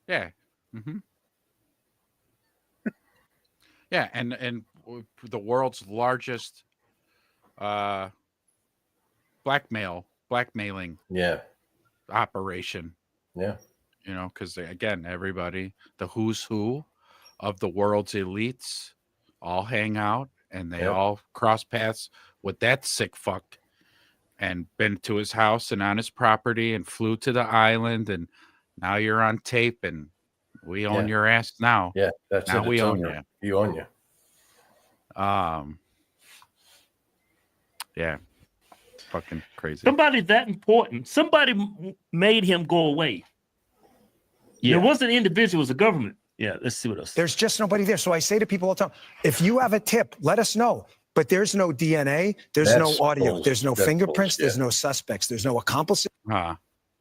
yeah, mm-hmm. Yeah, and the world's largest blackmailing operation. Yeah. You know, because again, everybody, the who's who of the world's elites all hang out and they all cross paths with that sick fuck and been to his house and on his property and flew to the island, and now you're on tape and we own your ass now. Yeah, that's now it. we It's own over. you. You own you. Yeah, fucking crazy. Somebody that important. Somebody made him go away. Yeah. It wasn't individuals, a government. Yeah, let's see what else. There's just nobody there. So I say to people all the time, if you have a tip, let us know. But there's no DNA, there's no audio, there's no fingerprints, there's no suspects, there's no accomplices.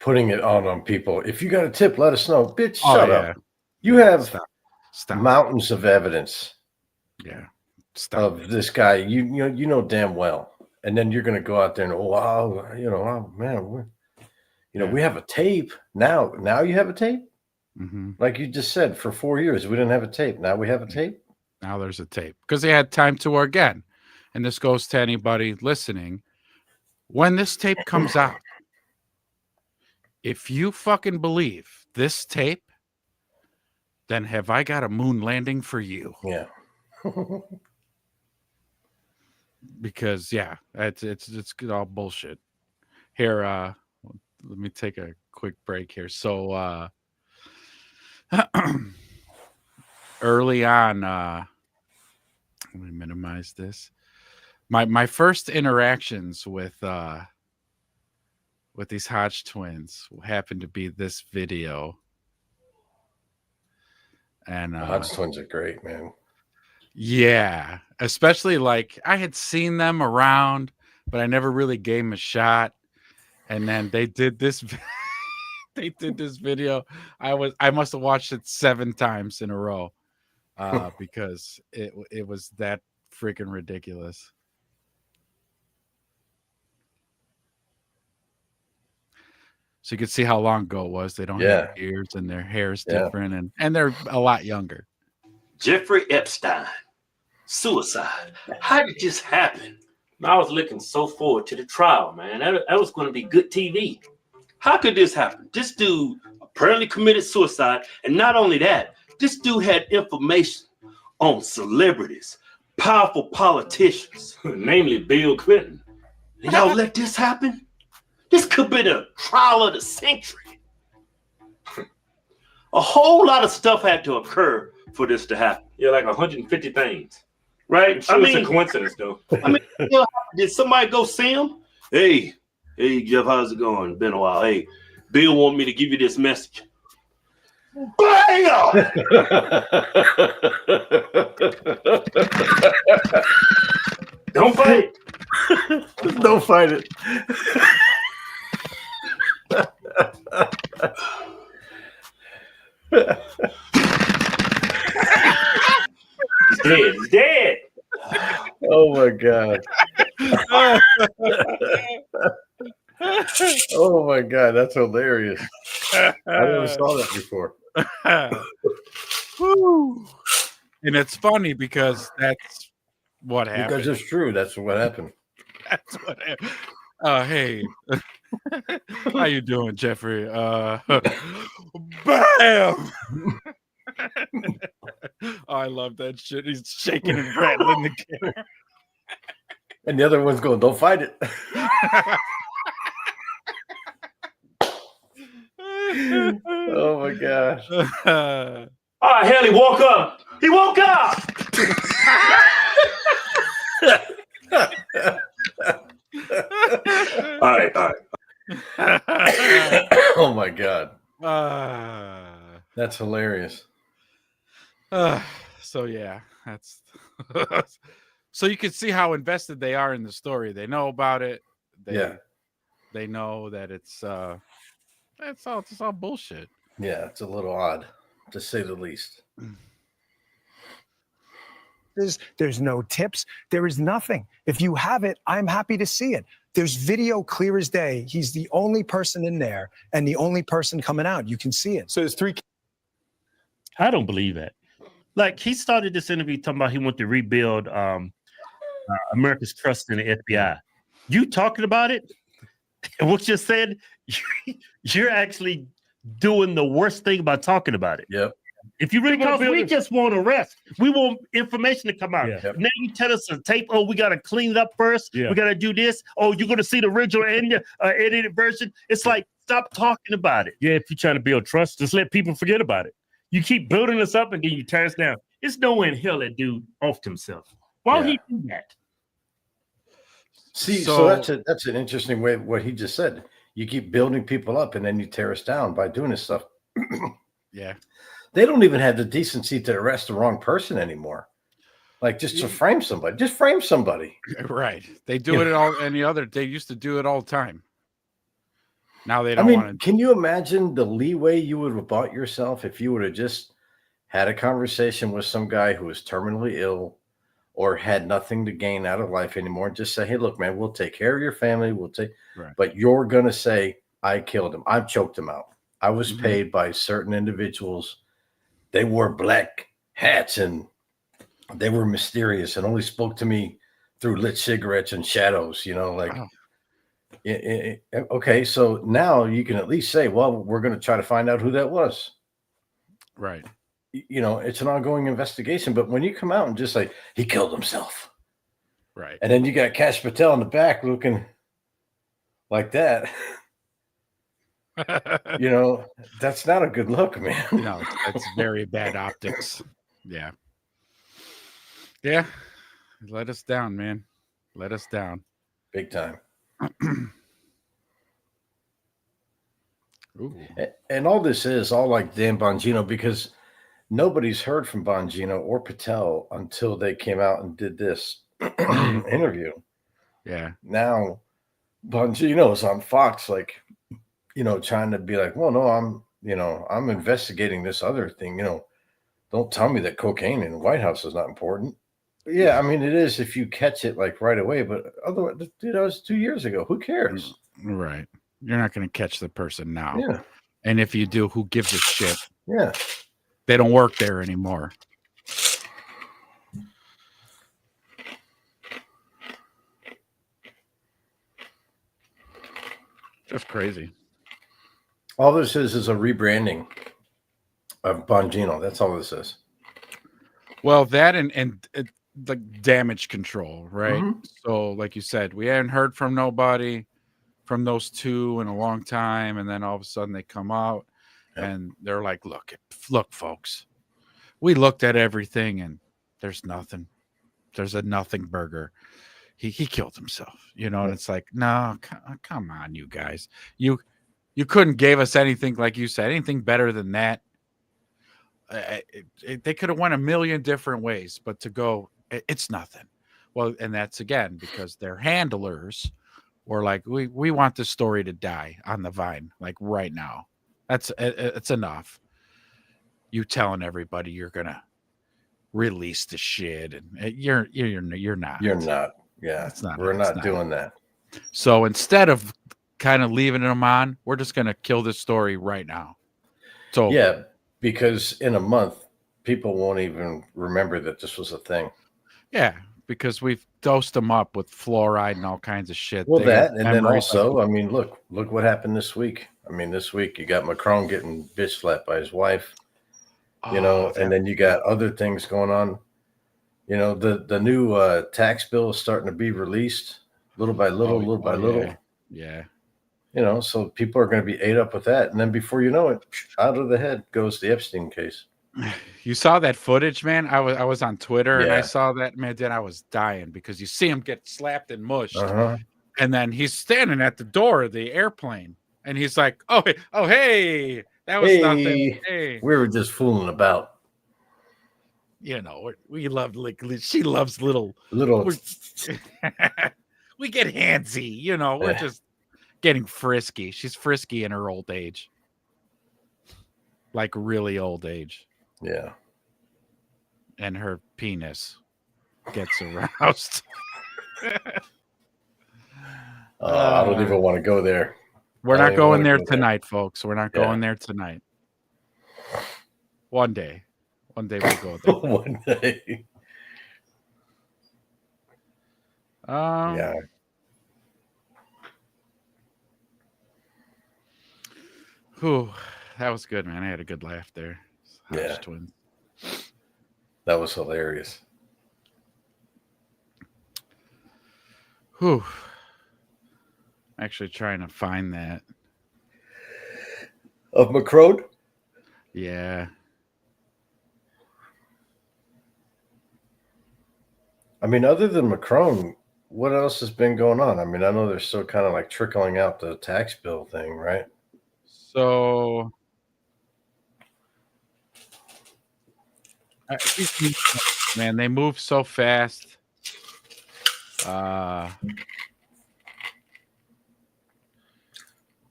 Putting it on people. If you got a tip, let us know. Bitch, shut up. You have mountains of evidence. Yeah. Of this guy. You know damn well. And then you're going to go out there and we have a tape. Now you have a tape? Mm-hmm. Like you just said, for 4 years we didn't have a tape. Now we have a tape. Now there's a tape because they had time to again. And this goes to anybody listening. When this tape comes out, if you fucking believe this tape, then have I got a moon landing for you? Yeah. Because it's all bullshit. Here, let me take a quick break here. So early on, let me minimize this. My first interactions with these Hodge twins happened to be this video. And the Hodge twins are great, man. Yeah, especially like I had seen them around, but I never really gave them a shot. And then they did this. They did this video. I must have watched it 7 times in a row because it was that freaking ridiculous. So you can see how long ago it was. They don't have ears and their hair is different, and they're a lot younger. Jeffrey Epstein, suicide. How did this happen? I was looking so forward to the trial, man. That was going to be good TV. How could this happen? This dude apparently committed suicide, and not only that, this dude had information on celebrities, powerful politicians, namely Bill Clinton. And y'all let this happen? This could be the trial of the century. A whole lot of stuff had to occur for this to happen. Yeah, like 150 things. Right? I'm sure it's a coincidence, though. I mean, did somebody go see him? Hey, Jeff, how's it going? Been a while. Hey, Bill want me to give you this message. Bam! Don't fight it. Don't fight it. He's dead. He's dead. Oh my god. Oh my god, that's hilarious. I never saw that before. And it's funny because that's what happened. Because it's true. That's what happened. That's what happened. Hey, How you doing, Jeffrey? Bam! Oh, I love that shit. He's shaking and rattling the camera. And the other one's going, don't fight it. Oh my gosh. All right, hell, he woke up. He woke up. All right. Oh my God. That's hilarious. So yeah, that's so you can see how invested they are in the story. They know about it. They know that it's all bullshit. Yeah, it's a little odd, to say the least. There's no tips. There is nothing. If you have it, I'm happy to see it. There's video clear as day. He's the only person in there and the only person coming out. You can see it. So there's 3. I don't believe that. Like, he started this interview talking about he wanted to rebuild America's trust in the FBI. You talking about it? And what you said, you're actually doing the worst thing by talking about it. Yep. If you really want to, we just want arrest. We want information to come out. Yeah. Now you tell us a tape. Oh, we got to clean it up first. Yeah. We got to do this. Oh, you're going to see the original and edited version. It's like, stop talking about it. Yeah, if you're trying to build trust, just let people forget about it. You keep building us up and then you tear us down. It's no way in hell that dude offed himself. Why would he do that? See, so that's an interesting way of what he just said. You keep building people up and then you tear us down by doing this stuff. Yeah. They don't even have the decency to arrest the wrong person anymore. Like just to frame somebody. Just frame somebody. Right. They do it all they used to do it all the time. Now they don't want to. Can you imagine the leeway you would have bought yourself if you would have just had a conversation with some guy who was terminally ill or had nothing to gain out of life anymore? Just say, hey, look, man, we'll take care of your family. But you're going to say, I killed him. I choked him out. I was paid by certain individuals. They wore black hats and they were mysterious and only spoke to me through lit cigarettes and shadows, okay, so now you can at least say, well, we're going to try to find out who that was. Right. It's an ongoing investigation, but when you come out and just say he killed himself, right, and then you got Cash Patel in the back looking like that, that's not a good look, man. No, that's very bad optics. Yeah. Let us down, man. Let us down big time. Ooh. And all this is all like Dan Bongino, because nobody's heard from Bongino or Patel until they came out and did this interview. Yeah. Now Bongino's on Fox, trying to be like, well, no, I'm investigating this other thing. Don't tell me that cocaine in the White House is not important. Yeah, I mean, it is if you catch it right away, but otherwise, dude, that was 2 years ago. Who cares? Right. You're not going to catch the person now. Yeah. And if you do, who gives a shit? Yeah. They don't work there anymore. Just crazy. All this is a rebranding of Bongino. That's all this is. Well, that and the damage control, right? So, like you said, we hadn't heard from nobody from those two in a long time, and then all of a sudden they come out and they're like, look, folks, we looked at everything and there's nothing. There's a nothing burger. He killed himself, and it's like, no, come on, you guys. You couldn't give us anything, like you said, anything better than that. They could have went a million different ways, but to go, it's nothing. Well, and that's again because their handlers were like, we want this story to die on the vine, like right now. It's enough. You telling everybody you're gonna release the shit, and you're not. You're not. Yeah, we're not doing that. So instead of kind of leaving them on, we're just gonna kill this story right now. So yeah. Because in a month, people won't even remember that this was a thing. Yeah, because we've dosed them up with fluoride and all kinds of shit. Well, They that, got and then memories also, I mean, look what happened this week. I mean, this week you got Macron getting bitch slapped by his wife, and then you got other things going on. You know, the new tax bill is starting to be released little by little. Yeah. You know, so people are going to be ate up with that. And then before you know it, out of the head goes the Epstein case. You saw that footage, man? I was on Twitter and I Yeah. saw that, man. Then I was dying because you see him get slapped and mushed. Uh-huh. And then he's standing at the door of the airplane. And he's like, oh, hey, that was nothing. Hey. We were just fooling about. You know, we love, like, she loves little. We get handsy, you know, we're just getting frisky. She's frisky in her old age. Like really old age. Yeah. And her penis gets aroused. I don't even want to go there. We're not going there tonight, folks. We're not going there tonight. One day we'll go there. One day. Yeah. Whew, that was good, man. I had a good laugh there. Yeah. Twins. That was hilarious. Whew. I'm actually trying to find that. Of Macron? Yeah. I mean, other than Macron, what else has been going on? I mean, I know they're still kind of like trickling out the tax bill thing, right? So, man, they move so fast.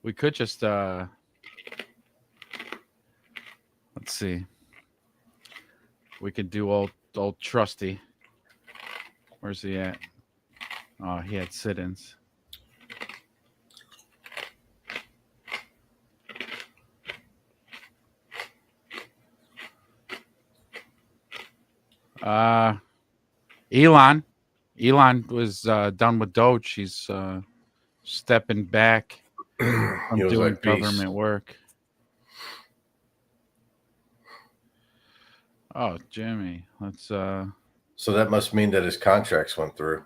We could just let's see. We could do old Trusty. Where's he at? Oh, he had sit-ins. Elon was done with Doge. He's stepping back from doing government work. Oh, Jimmy, let's. So that must mean that his contracts went through.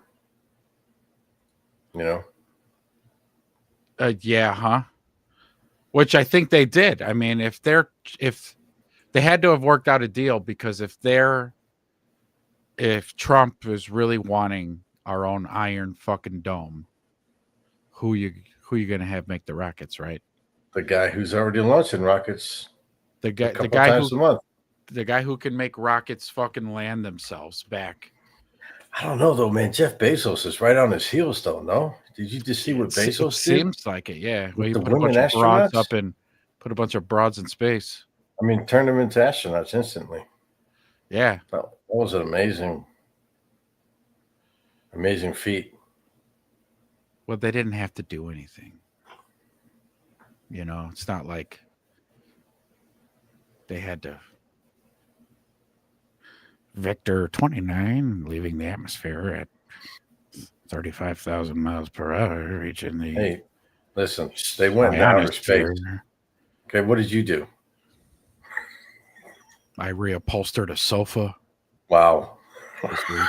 You know. Yeah, huh? Which I think they did. I mean, if they had to have worked out a deal, because if Trump is really wanting our own Iron fucking Dome, who you gonna have make the rockets, right? The guy who's already launching rockets. The guy times a month. The guy who can make rockets fucking land themselves back. I don't know though, man. Jeff Bezos is right on his heels, though. No, did you just see what Bezos did? Seems like it, yeah. With he the put a bunch women of broads astronauts? up and put a bunch of broads in space. I mean, turned them into astronauts instantly. Yeah, that was an amazing feat. Well, they didn't have to do anything. You know, it's not like they had to. Vector 29 leaving the atmosphere at 35,000 miles per hour, reaching the. Hey, listen, they went into outer space. Okay, what did you do? I reupholstered a sofa. Wow. This week.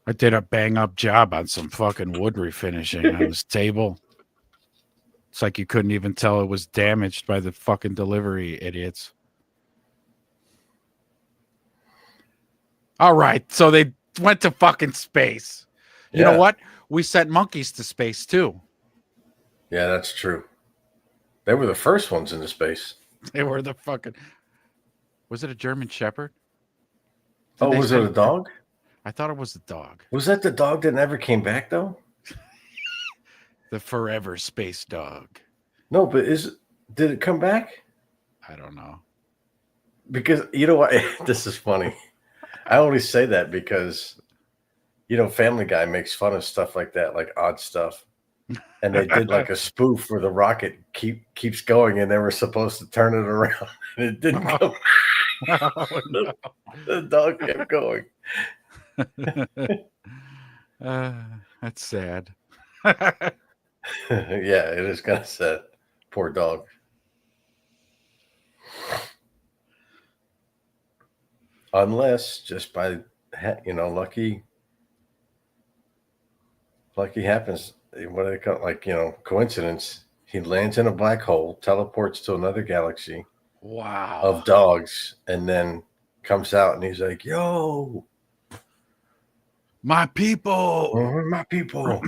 I did a bang up job on some fucking wood refinishing on this table. It's like you couldn't even tell it was damaged by the fucking delivery idiots. All right, so they went to fucking space. You know what? We sent monkeys to space too. Yeah, that's true. They were the first ones into space. They were the fucking. Was it a German Shepherd? Was it a dog? I thought it was a dog. Was that the dog that never came back though? The forever space dog. No, but did it come back? I don't know. Because you know what? This is funny. I only say that because, you know, Family Guy makes fun of stuff like that, like odd stuff. And they did like a spoof where the rocket keeps going and they were supposed to turn it around and it didn't come. Oh, no. The dog kept going. That's sad. Yeah, it is kind of sad. Poor dog. Unless just by lucky happens. What do they call it? Like coincidence? He lands in a black hole, teleports to another galaxy. Wow. Of dogs, and then comes out and he's like, "Yo, my people, my people."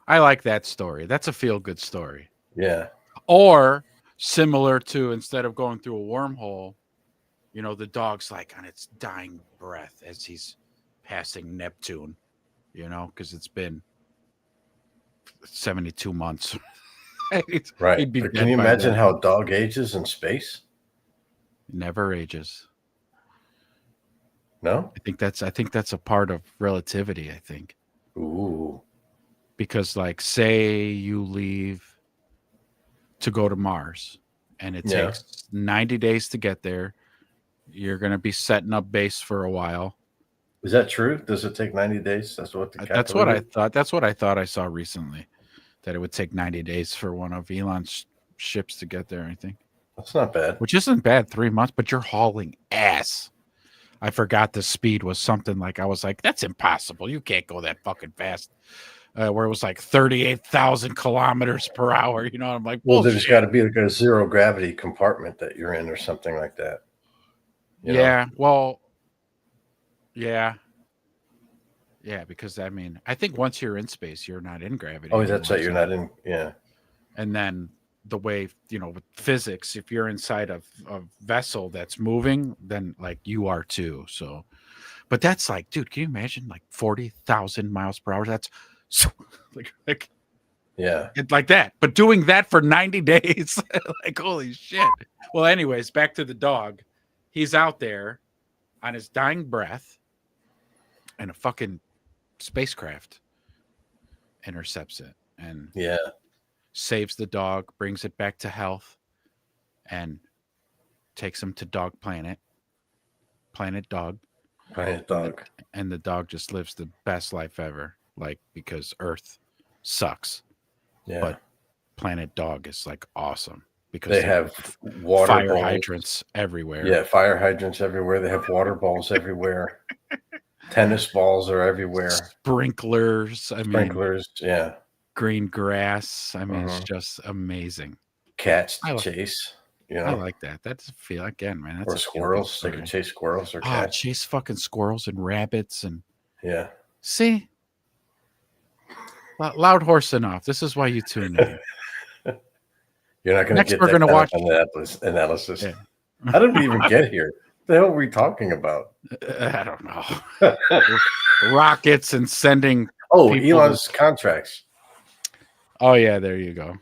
I like that story. That's a feel-good story. Yeah. Or similar to, instead of going through a wormhole, the dog's like on its dying breath as he's passing Neptune, because it's been 72 months. Right. But can you imagine how a dog ages in space? Never ages. No? I think that's a part of relativity, I think. Ooh. Because like, say you leave to go to Mars and it takes 90 days to get there. You're going to be setting up base for a while. Is that true? Does it take 90 days? That's what I thought. That's what I thought I saw recently, that it would take 90 days for one of Elon's ships to get there, I think. That's not bad. Which isn't bad, 3 months, but you're hauling ass. I forgot the speed was something like, I was like, that's impossible. You can't go that fucking fast. Where it was like 38,000 kilometers per hour. I'm like, well, there's got to be like a zero gravity compartment that you're in or something like that. Yeah. Well, yeah. Yeah, because I think once you're in space, you're not in gravity. Oh, that's right. You're not in. Yeah. And then the way, with physics, if you're inside of a vessel that's moving, then like you are too. So, but that's like, dude, can you imagine like 40,000 miles per hour? That's like yeah, like that. But doing that for 90 days, like, holy shit. Well, anyways, back to the dog. He's out there on his dying breath, and a fucking spacecraft intercepts it and saves the dog, brings it back to health, and takes him to Dog Planet Dog. And the dog just lives the best life ever, like, because Earth sucks. Yeah. But Planet Dog is like awesome because they have water fire balls. hydrants everywhere. Yeah, fire hydrants everywhere. They have water balls everywhere. Tennis balls are everywhere. Sprinklers. Yeah. Green grass. It's just amazing. Cats to chase. I like that. That's a feel again, man. That's or squirrels. They can chase squirrels or cats. Chase fucking squirrels and rabbits and See, loud horse enough. This is why you tune in. You're not going to get that kind watch of analysis. Yeah. How did we even get here? What the hell are we talking about? I don't know. Rockets and sending. Oh, Elon's contracts. Oh yeah, there you go.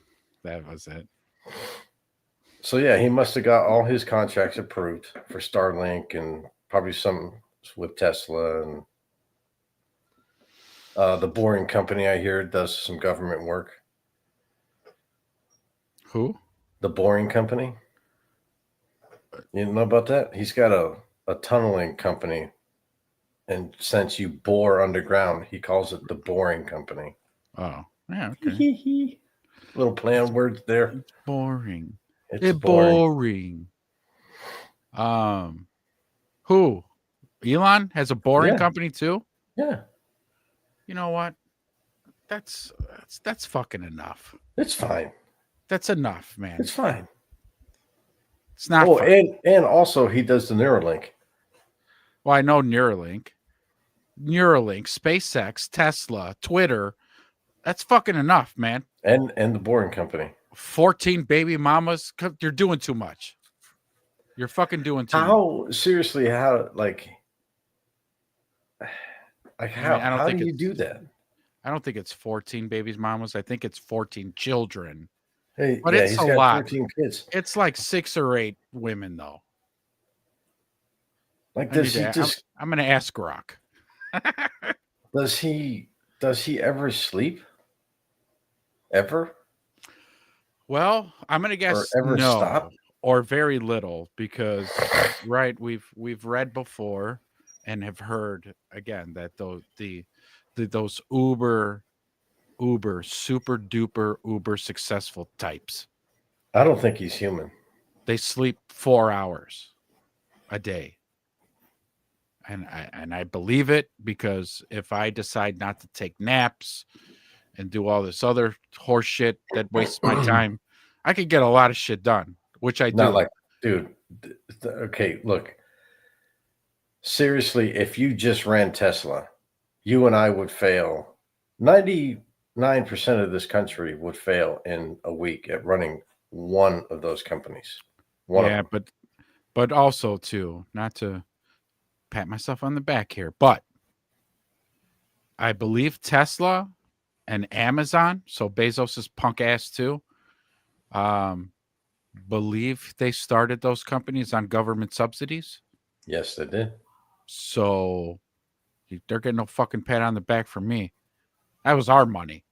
That was it. So yeah, he must have got all his contracts approved for Starlink and probably some with Tesla and the Boring Company. I hear does some government work. Who? The Boring Company. You know about that? He's got a tunneling company, and since you bore underground, he calls it the Boring Company. Oh, yeah. Okay. Little play on words there. Boring. It's boring. Who? Elon has a boring company too? Yeah. You know what? That's fucking enough. It's fine. That's enough, man. It's fine. It's not. Oh, and also he does the Neuralink. Well, I know Neuralink, SpaceX, Tesla, Twitter. That's fucking enough, man. And the Boring Company. 14 baby mamas. You're doing too much. You're fucking doing too much. How seriously? How like how do you do that? I don't think it's 14 babies mamas. I think it's 14 children. Hey, but it's a lot. 14 kids. It's like 6 or 8 women though. Like does he just? I'm gonna ask Rock. Does he ever sleep? Ever? Well, I'm gonna guess or ever no. stop? or very little, because right, we've read before and have heard again that those uber super duper uber successful types, I don't think he's human. they sleep 4 hours a day. And I believe it, because if I decide not to take naps and do all this other horse shit that wastes my time, I could get a lot of shit done, which I do. Not like, dude. Okay, look. Seriously, if you just ran Tesla, you and I would fail. 99% of this country would fail in a week at running one of those companies. Yeah, but also too, not to pat myself on the back here, but I believe Tesla and Amazon, so Bezos's punk ass too, believe they started those companies on government subsidies. Yes, they did. So they're getting no fucking pat on the back from me. That was our money.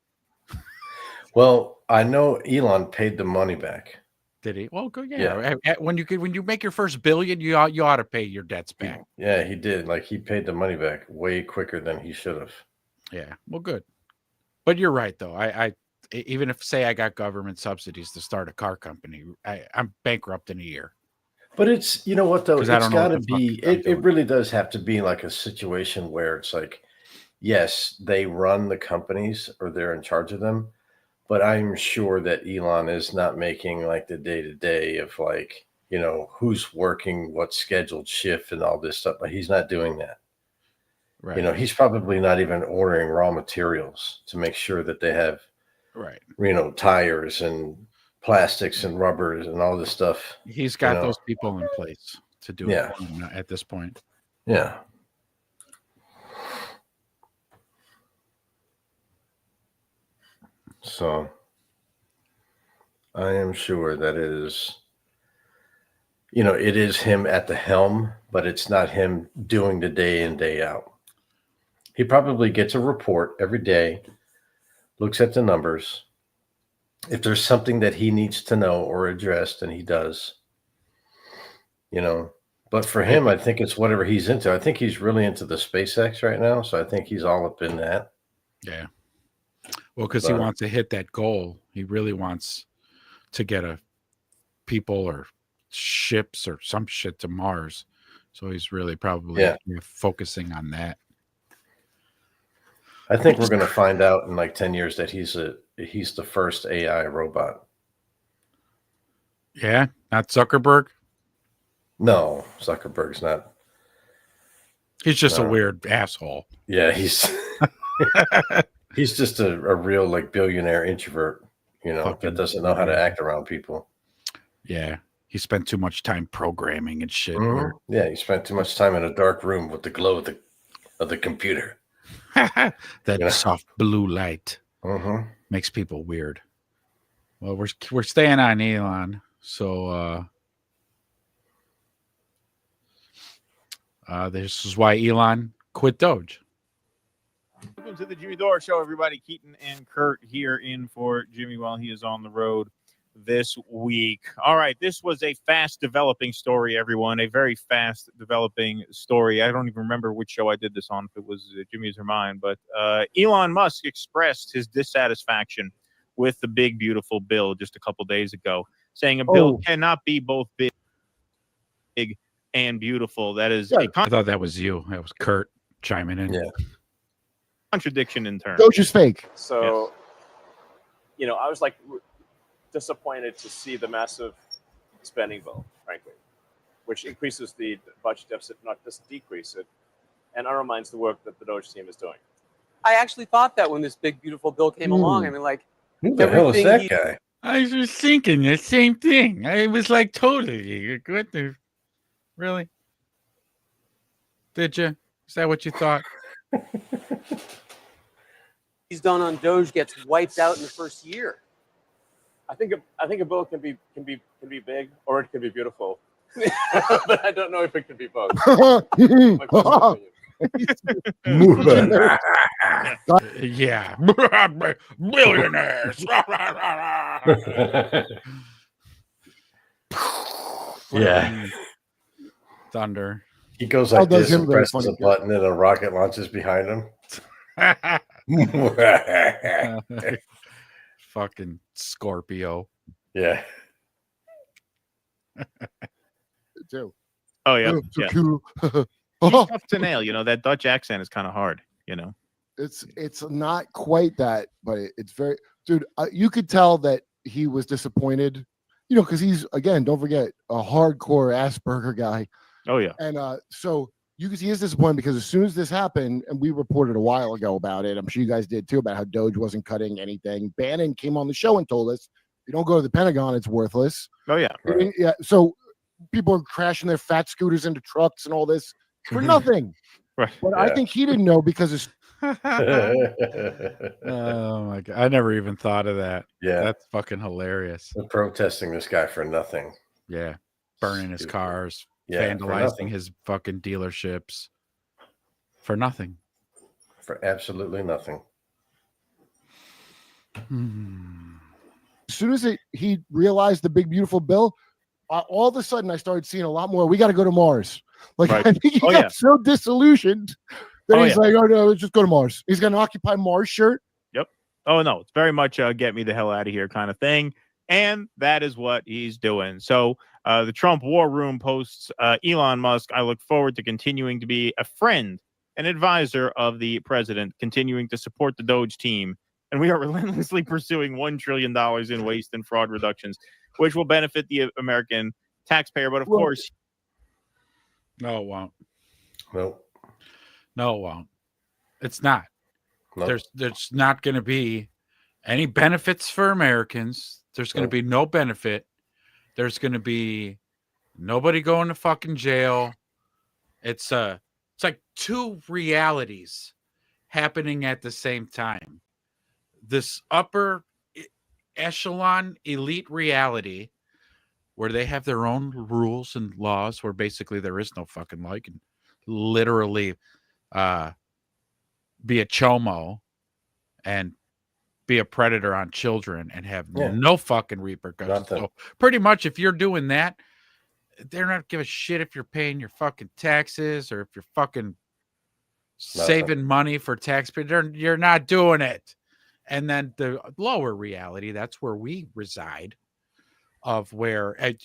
Well, I know Elon paid the money back. Did he? Well, good. Yeah. When you make your first billion, you ought to pay your debts back. Yeah, he did. Like, he paid the money back way quicker than he should have. Yeah. Well, good. But you're right, though. I even if, say, I got government subsidies to start a car company, I'm bankrupt in a year. But it's, you know what, though? It's got to be, it really does have to be like a situation where it's like, yes, they run the companies or they're in charge of them. But I'm sure that Elon is not making like the day-to-day of like, you know, who's working, what scheduled shift and all this stuff. But he's not doing that. Right. You know, he's probably not even ordering raw materials to make sure that they have, right, you know, tires and plastics and rubbers and all this stuff. He's got those people in place to do it for him at this point. Yeah. So I am sure that it is, you know, it is him at the helm, but it's not him doing the day in, day out. He probably gets a report every day, looks at the numbers. If there's something that he needs to know or address, then he does, you know. But for him, I think it's whatever he's into. I think he's really into the SpaceX right now. So I think he's all up in that. Yeah. Well, because he wants to hit that goal. He really wants to get people or ships or some shit to Mars. So he's really probably focusing on that. I think we're going to find out in like 10 years that he's the first AI robot. Yeah, not Zuckerberg. No, Zuckerberg's not. He's just a weird asshole. Yeah, he's just a real like billionaire introvert, you know, that doesn't know how to act around people. Yeah, he spent too much time programming and shit. Mm-hmm. Yeah, he spent too much time in a dark room with the glow of the computer. That soft blue light makes people weird. Well, we're staying on Elon, so this is why Elon quit Doge. Welcome to the Jimmy Dore Show, everybody. Keaton and Kurt here in for Jimmy while he is on the road this week. All right, this was a fast developing story, everyone. A very fast developing story. I don't even remember which show I did this on, if it was Jimmy's or mine, but Elon Musk expressed his dissatisfaction with the big, beautiful bill just a couple days ago, saying a bill cannot be both big and beautiful. That is I thought that was you. That was Kurt chiming in. Yeah. Contradiction in terms. Doge fake. So, you know, I was like disappointed to see the massive spending bill, frankly, which increases the budget deficit, not just decrease it, and undermines the work that the Doge team is doing. I actually thought that when this big, beautiful bill came along. I mean, like, who the hell is that guy? I was just thinking the same thing. I was like, totally. What the? Really? Did you? Is that what you thought? He's done on Doge gets wiped out in the first year. I think a bill can be big or it can be beautiful, but I don't know if it can be both. Yeah, billionaires. Yeah. Thunder. He goes like this and presses a button and a rocket launches behind him. Fucking Scorpio. Yeah. Too. Oh yeah, so yeah. cool. He's tough to nail. You know, that Dutch accent is kind of hard. You know, it's not quite that, but it's very, dude. You could tell that he was disappointed. You know, because he's, again, don't forget, a hardcore Asperger guy. Oh yeah. And so you can see he is disappointed because as soon as this happened, and we reported a while ago about it, I'm sure you guys did too, about how Doge wasn't cutting anything. Bannon came on the show and told us, if you don't go to the Pentagon, it's worthless. Oh yeah. Right. Yeah. So people are crashing their fat scooters into trucks and all this for nothing. Right. But I think he didn't know because it's Oh my god! I never even thought of that. Yeah, that's fucking hilarious. They're protesting this guy for nothing. Yeah, burning his cars, Yeah, vandalizing his fucking dealerships for nothing. For absolutely nothing. As soon as he realized the big beautiful bill, all of a sudden I started seeing a lot more. We got to go to Mars. Like I think he got so disillusioned that he's like, oh no, let's just go to Mars. He's got an Occupy Mars shirt. Yep. Oh no, it's very much get me the hell out of here kind of thing, and that is what he's doing. So the Trump War Room posts Elon Musk. I look forward to continuing to be a friend, an advisor of the president, continuing to support the Doge team, and we are relentlessly pursuing $1 trillion in waste and fraud reductions, which will benefit the American taxpayer. But of course. No, it won't. Nope. No, it won't. It's not. Nope. There's not going to be any benefits for Americans. There's going to be no benefit. There's going to be nobody going to fucking jail. It's like two realities happening at the same time. This upper echelon elite reality where they have their own rules and laws, where basically there is no fucking law. You can literally be a chomo and be a predator on children and have no fucking repercussions. So pretty much if you're doing that, they're not give a shit if you're paying your fucking taxes or if you're fucking saving money for taxpayers. You're not doing it. And then the lower reality, that's where we reside. Of where am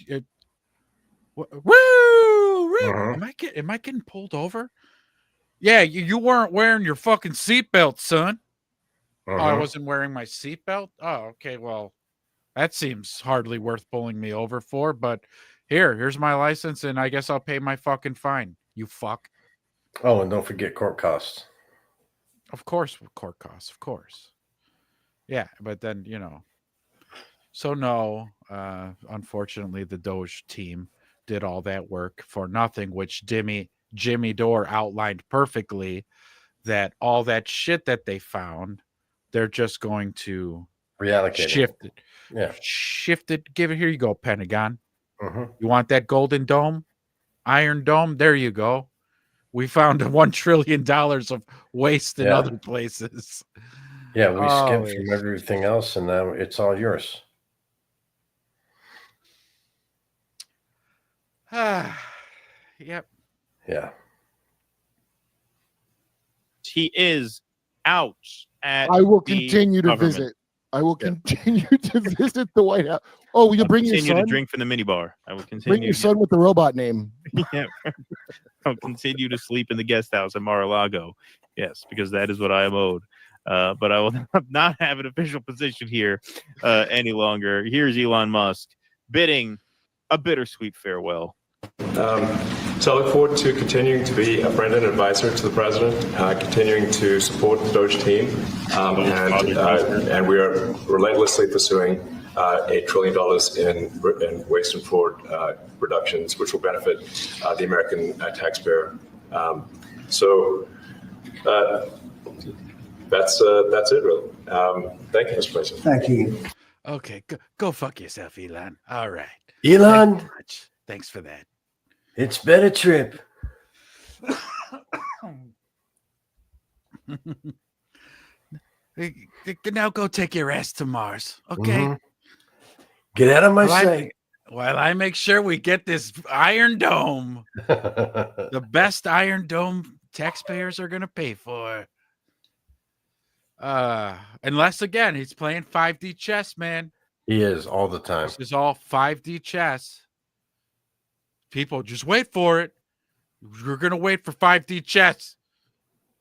I getting pulled over? Yeah, you weren't wearing your fucking seatbelt, son. Oh, I wasn't wearing my seatbelt. Oh, okay. Well, that seems hardly worth pulling me over for. But here's my license, and I guess I'll pay my fucking fine. You fuck. Oh, and don't forget court costs. Of course, court costs. Of course. Yeah, but then So no, unfortunately, the Doge team did all that work for nothing, which Jimmy Dore outlined perfectly that all that shit that they found, they're just going to shift it. Yeah. Shift it. Give it. Here you go, Pentagon. You want that golden dome? Iron Dome? There you go. We found $1 trillion of waste in other places. Yeah, we skipped from everything else, and now it's all yours. Yep. Yeah. He is out at I will continue to visit. I will continue to visit the White House. Oh, will you bring your son? Continue to drink from the minibar. I will continue. Bring your son with the robot name. Yeah. I'll continue to sleep in the guest house at Mar-a-Lago. Yes, because that is what I am owed. But I will not have an official position here any longer. Here's Elon Musk bidding a bittersweet farewell. So I look forward to continuing to be a friend and advisor to the president, continuing to support the Doge team, and we are relentlessly pursuing $8 trillion in waste and fraud reductions, which will benefit the American taxpayer. So that's it, really. Thank you, Mr. President. Thank you. Okay, go fuck yourself, Elon. All right. Elon. Thanks for that. It's been a trip. Now go take your ass to Mars, okay? Get out of my sight. While I make sure we get this Iron Dome, the best Iron Dome taxpayers are going to pay for. Unless, again, he's playing 5D chess, man. He is all the time. This is all 5D chess. People, just wait for it. You're going to wait for 5D chess.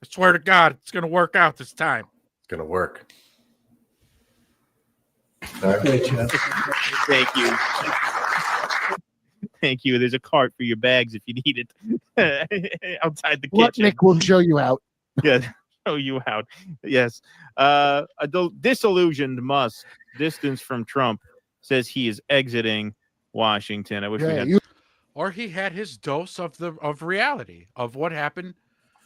I swear to God, it's going to work out this time. It's going to work. Thank you. Thank you. There's a cart for your bags if you need it outside the What kitchen. Nick will show you out. Yeah, show you out. Yes. A disillusioned Musk, distance from Trump, says he is exiting Washington. I wish we had. Or he had his dose of reality of what happened.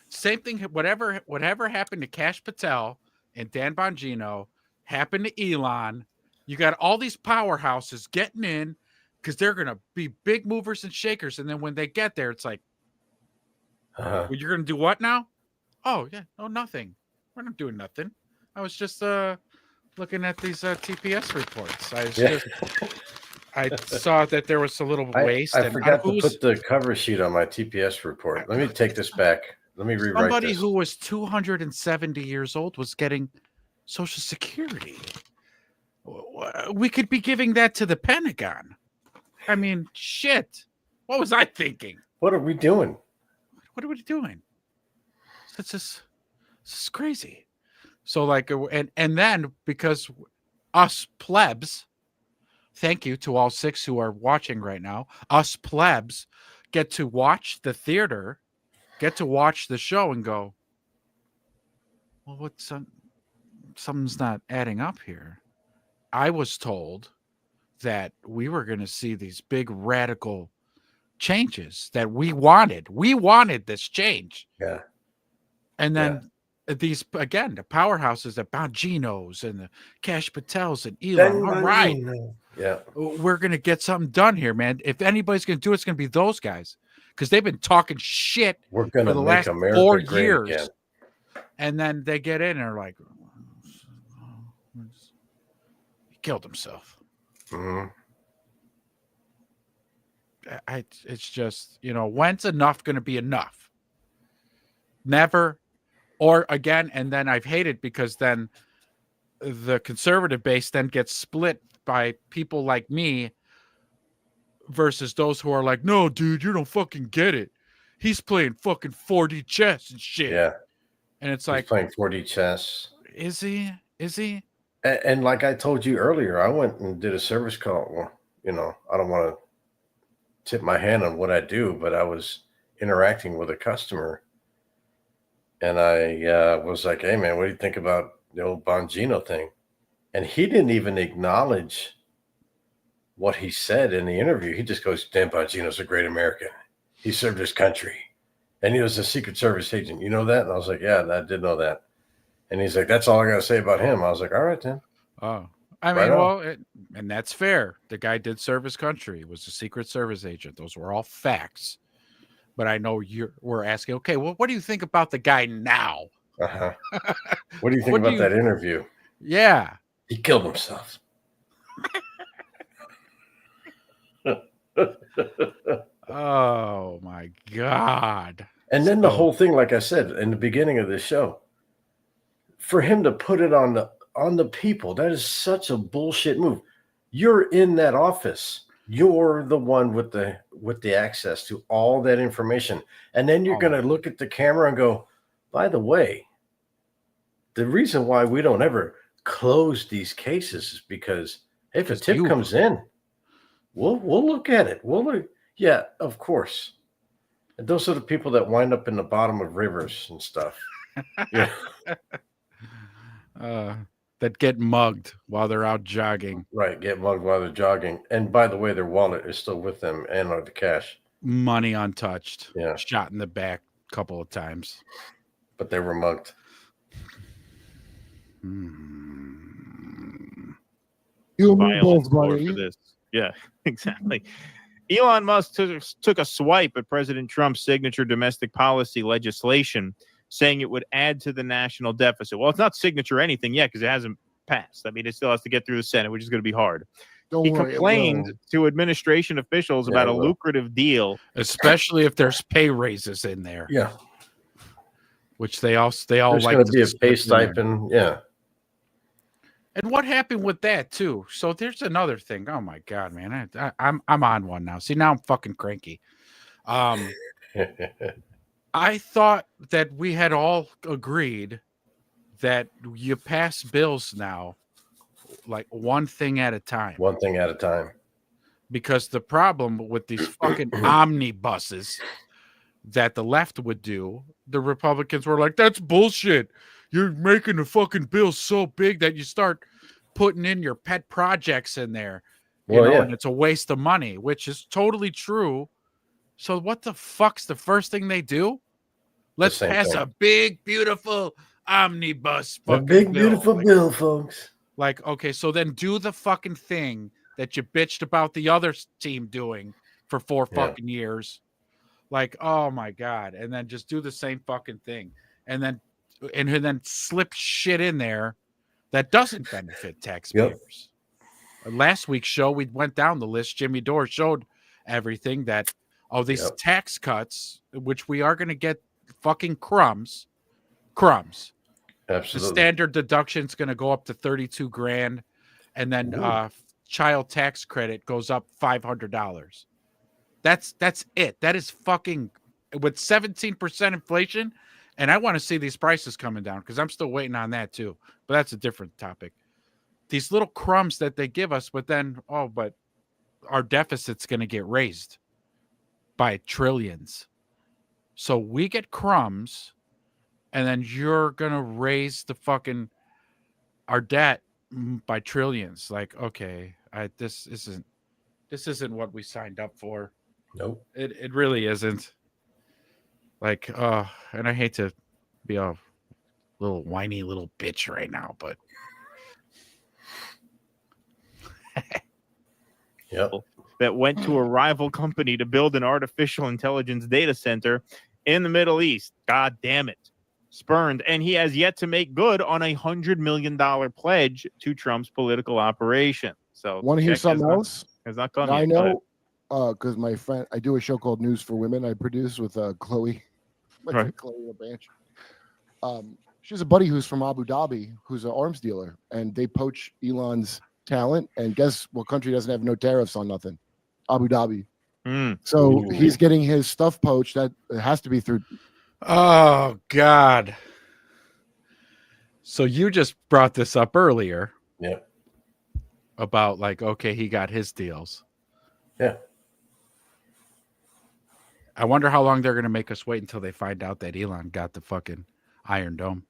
Same thing. Whatever happened to Kash Patel and Dan Bongino happened to Elon. You got all these powerhouses getting in because they're going to be big movers and shakers. And then when they get there, it's like, well, you're going to do what now? Oh, yeah. Oh, nothing. We're not doing nothing. I was just looking at these TPS reports. I saw that there was a little waste. I forgot to put the cover sheet on my TPS report. Let me take this back. Let me rewrite somebody this. Who was 270 years old was getting Social Security. We could be giving that to the Pentagon. I mean, shit. What was I thinking? What are we doing? What are we doing? This is crazy. So like, and then because us plebs, thank you to all 6 who are watching right now, us plebs get to watch the theater, get to watch the show and go, well, something's not adding up here. I was told that we were going to see these big radical changes that we wanted. We wanted this change. Yeah. And then these, again, the powerhouses, the Bonginos and the Kash Patels and Elon. All right. Yeah. We're going to get something done here, man. If anybody's going to do it, it's going to be those guys because they've been talking shit for the make last America 4 great years. again. And then they get in and are like, he killed himself. Mm-hmm. It's just, when's enough going to be enough? Never. Or again, and then I've hated because then the conservative base then gets split by people like me versus those who are like, no, dude, you don't fucking get it. He's playing fucking 4D chess and shit. Yeah. And it's He's like, playing 4D chess. Is he? And like I told you earlier, I went and did a service call. Well, I don't want to tip my hand on what I do, but I was interacting with a customer. And I was like, hey, man, what do you think about the old Bongino thing? And he didn't even acknowledge what he said in the interview. He just goes, Dan Bongino's a great American. He served his country. And he was a Secret Service agent. You know that? And I was like, yeah, I did know that. And he's like, that's all I got to say about him. I was like, all right, then. Oh, I mean, and that's fair. The guy did serve his country. He was a Secret Service agent. Those were all facts. But I know we're asking, okay, well, what do you think about the guy now? Uh-huh. What do you think about that interview? Yeah. He killed himself. Oh, my God. And then the whole thing, like I said in the beginning of the show, for him to put it on the people, that is such a bullshit move. You're in that office. You're the one with the access to all that information. And then you're going to look at the camera and go, by the way, the reason why we don't ever close these cases is because if a tip comes in, we'll look at it. Yeah, of course. And those are the people that wind up in the bottom of rivers and stuff. Yeah. That get mugged while they're out jogging. Right, get mugged while they're jogging. And by the way, their wallet is still with them and the cash. Money untouched. Yeah. Shot in the back a couple of times. But they were mugged. You and me both, buddy. For this. Yeah, exactly. Elon Musk took a swipe at President Trump's signature domestic policy legislation, saying it would add to the national deficit. Well, it's not signature anything yet because it hasn't passed. I mean, it still has to get through the Senate, which is going to be hard. He complained to administration officials about a lucrative deal, especially if there's pay raises in there. Yeah, which they all there's like going to to be a slip pay in there. stipend. Yeah. And what happened with that too? So there's another thing. Oh my god, man! I'm on one now. See, now I'm fucking cranky. I thought that we had all agreed that you pass bills now, like one thing at a time. One thing at a time. Because the problem with these fucking omnibuses that the left would do, the Republicans were like, "That's bullshit. You're making the fucking bill so big that you start putting in your pet projects in there, and it's a waste of money," which is totally true. So what the fuck's the first thing they do? Let's pass a big, beautiful omnibus. A big, beautiful bill, folks. Like, okay, so then do the fucking thing that you bitched about the other team doing for 4 fucking years. Like, oh my god, and then just do the same fucking thing, and then slip shit in there that doesn't benefit taxpayers. Last week's show, we went down the list. Jimmy Dore showed everything that these tax cuts, which we are going to get fucking crumbs. Absolutely. The standard deduction is going to go up to 32 grand, and then child tax credit goes up $500. That's it. That is fucking with 17% inflation. And I want to see these prices coming down because I'm still waiting on that too. But that's a different topic. These little crumbs that they give us, but then, but our deficit's going to get raised by trillions. So we get crumbs, and then you're going to raise our debt by trillions. Like, okay, this isn't what we signed up for. Nope. It really isn't. Like, and I hate to be a little whiny little bitch right now, but that went to a rival company to build an artificial intelligence data center in the Middle East. God damn it. Spurned. And he has yet to make good on a $100 million pledge to Trump's political operation. So want to hear something else? Has not come I yet, know, because my friend, I do a show called News for Women. I produce with Chloe. Chloe LaBanche. She has a buddy who's from Abu Dhabi, who's an arms dealer, and they poach Elon's talent. And guess what country doesn't have no tariffs on nothing? Abu Dhabi. So he's getting his stuff poached. That has to be through. Oh God. So you just brought this up earlier. Yeah. About like, okay, he got his deals. Yeah. I wonder how long they're going to make us wait until they find out that Elon got the fucking Iron Dome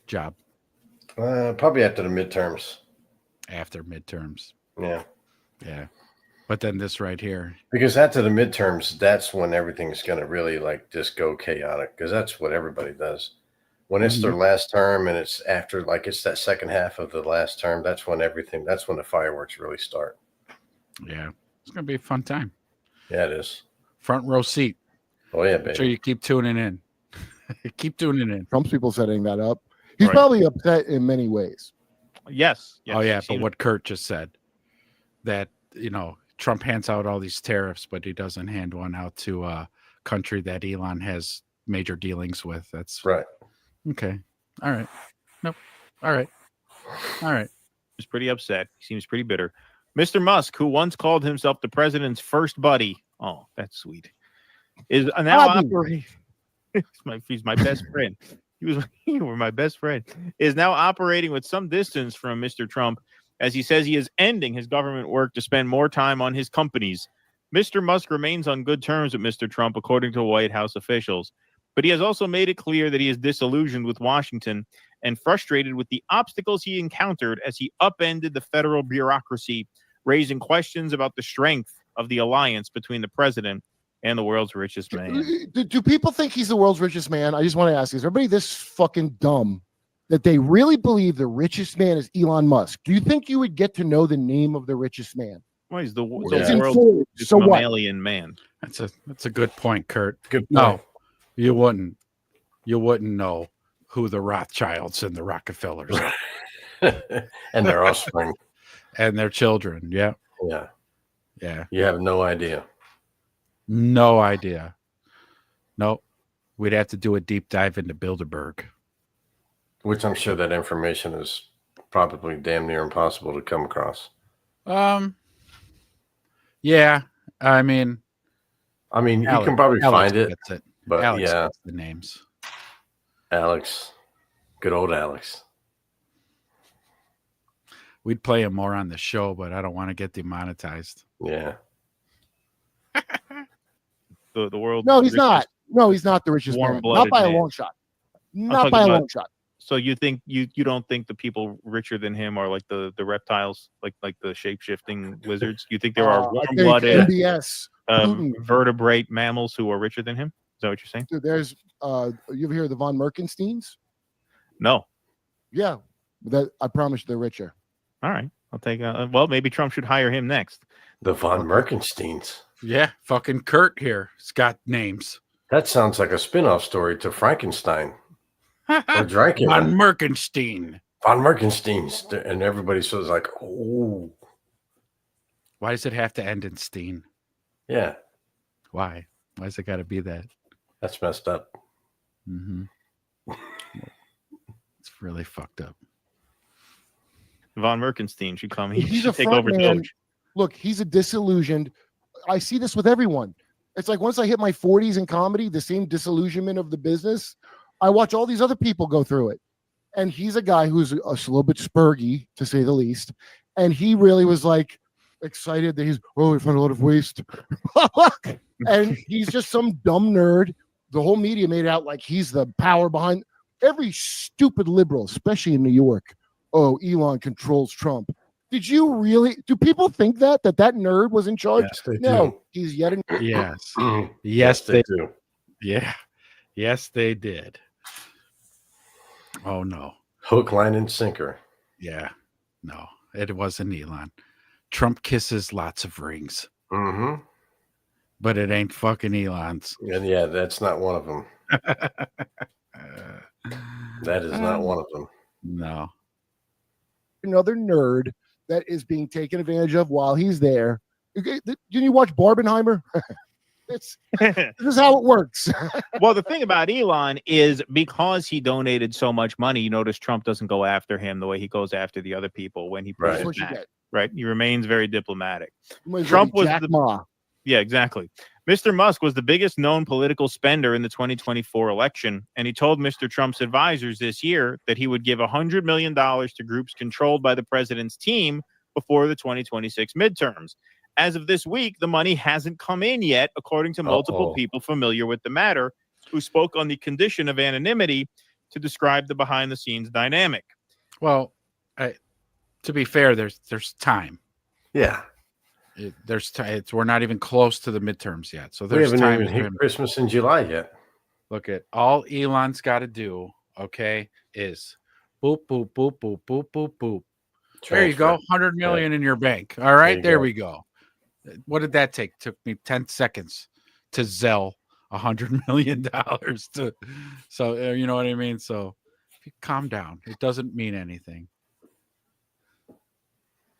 job. Probably after the midterms. After midterms. Yeah. Yeah. But then this right here. Because after the midterms, that's when everything's going to really like just go chaotic. Because that's what everybody does. When it's their last term and it's after, like it's that second half of the last term, that's when the fireworks really start. Yeah. It's going to be a fun time. Yeah, it is. Front row seat. Oh, yeah, baby. Make sure you keep tuning in. Keep tuning in. Trump's people setting that up. He's probably upset in many ways. Yes. Oh, yeah. But what Kurt just said, that, Trump hands out all these tariffs, but he doesn't hand one out to a country that Elon has major dealings with. That's right. Okay. All right. Nope. All right. All right. He's pretty upset. He seems pretty bitter. Mr. Musk, who once called himself the president's first buddy. Oh, that's sweet. Is now operating. He's my best friend. You were my best friend. Is now operating with some distance from Mr. Trump, as he says he is ending his government work to spend more time on his companies. Mr. Musk remains on good terms with Mr. Trump, according to White House officials. But he has also made it clear that he is disillusioned with Washington and frustrated with the obstacles he encountered as he upended the federal bureaucracy, raising questions about the strength of the alliance between the president and the world's richest man. Do people think he's the world's richest man? I just want to ask, is everybody this fucking dumb that they really believe the richest man is Elon Musk? Do you think you would get to know the name of the richest man? Well, he's the world's so mammalian man. That's a good point, Kurt. Good point. No, you wouldn't know who the Rothschilds and the Rockefellers are. And their offspring. and their children. Yeah. Yeah. Yeah. You have no idea. No idea. Nope. We'd have to do a deep dive into Bilderberg. Which I'm sure that information is probably damn near impossible to come across. Yeah. I mean, you can probably find it. Gets it. But Alex yeah. gets the names. Alex. Good old Alex. We'd play him more on the show, but I don't want to get demonetized. Yeah. The world. No, he's not. No, he's not the richest man. Not by a long shot. Not by a long shot. So you think you don't think the people richer than him are like the reptiles, like the shape-shifting lizards? You think there are warm-blooded MBS vertebrate mammals who are richer than him? Is that what you're saying? Dude, there's you ever hear of the von Merkensteins? No. Yeah, that I promise they're richer. All right, I'll take. Well, maybe Trump should hire him next. The von Merkensteins. Yeah, fucking Kurt here. It's got names. That sounds like a spin-off story to Frankenstein. Or Dracula. Von Merkenstein. Von Merkensteins. And everybody says like, oh. Why does it have to end in Steen? Yeah. Why? Why's it got to be that? That's messed up. Mm-hmm. It's really fucked up. Von Merkenstein should come. He's should a take front over man. Doge. Look, he's a disillusioned. I see this with everyone. It's like once I hit my 40s in comedy, the same disillusionment of the business, I watch all these other people go through it. And he's a guy who's a little bit spurgy, to say the least. And he really was like excited that we found a lot of waste. And he's just some dumb nerd. The whole media made it out like he's the power behind every stupid liberal, especially in New York. Oh, Elon controls Trump. Did you really? Do people think that nerd was in charge? Yes, they no, do. he's yet. Yes. Yes, they do. Yeah. Yes, they did. Oh no. Hook, line, and sinker. Yeah. No, it wasn't Elon. Trump kisses lots of rings. Mm-hmm. But it ain't fucking Elon's. And yeah, that's not one of them. That is not one of them. No. Another nerd that is being taken advantage of while he's there. Didn't you watch Barbenheimer? This is how it works. Well, the thing about Elon is because he donated so much money, you notice Trump doesn't go after him the way he goes after the other people when he pushes back. Right? He remains very diplomatic. Trump was Yeah, exactly. Mr. Musk was the biggest known political spender in the 2024 election, and he told Mr. Trump's advisors this year that he would give $100 million to groups controlled by the president's team before the 2026 midterms. As of this week, the money hasn't come in yet, according to multiple people familiar with the matter, who spoke on the condition of anonymity to describe the behind-the-scenes dynamic. Well, to be fair, there's time. Yeah. We're not even close to the midterms yet, so there's we haven't time. even hit Christmas in July yet. Look at all Elon's got to do. Okay, is boop boop boop boop boop boop boop. There you go, 100 million in your bank. All right, there we go. What did that take? Took me 10 seconds to Zelle $100 million. So you know what I mean. So if you calm down, it doesn't mean anything.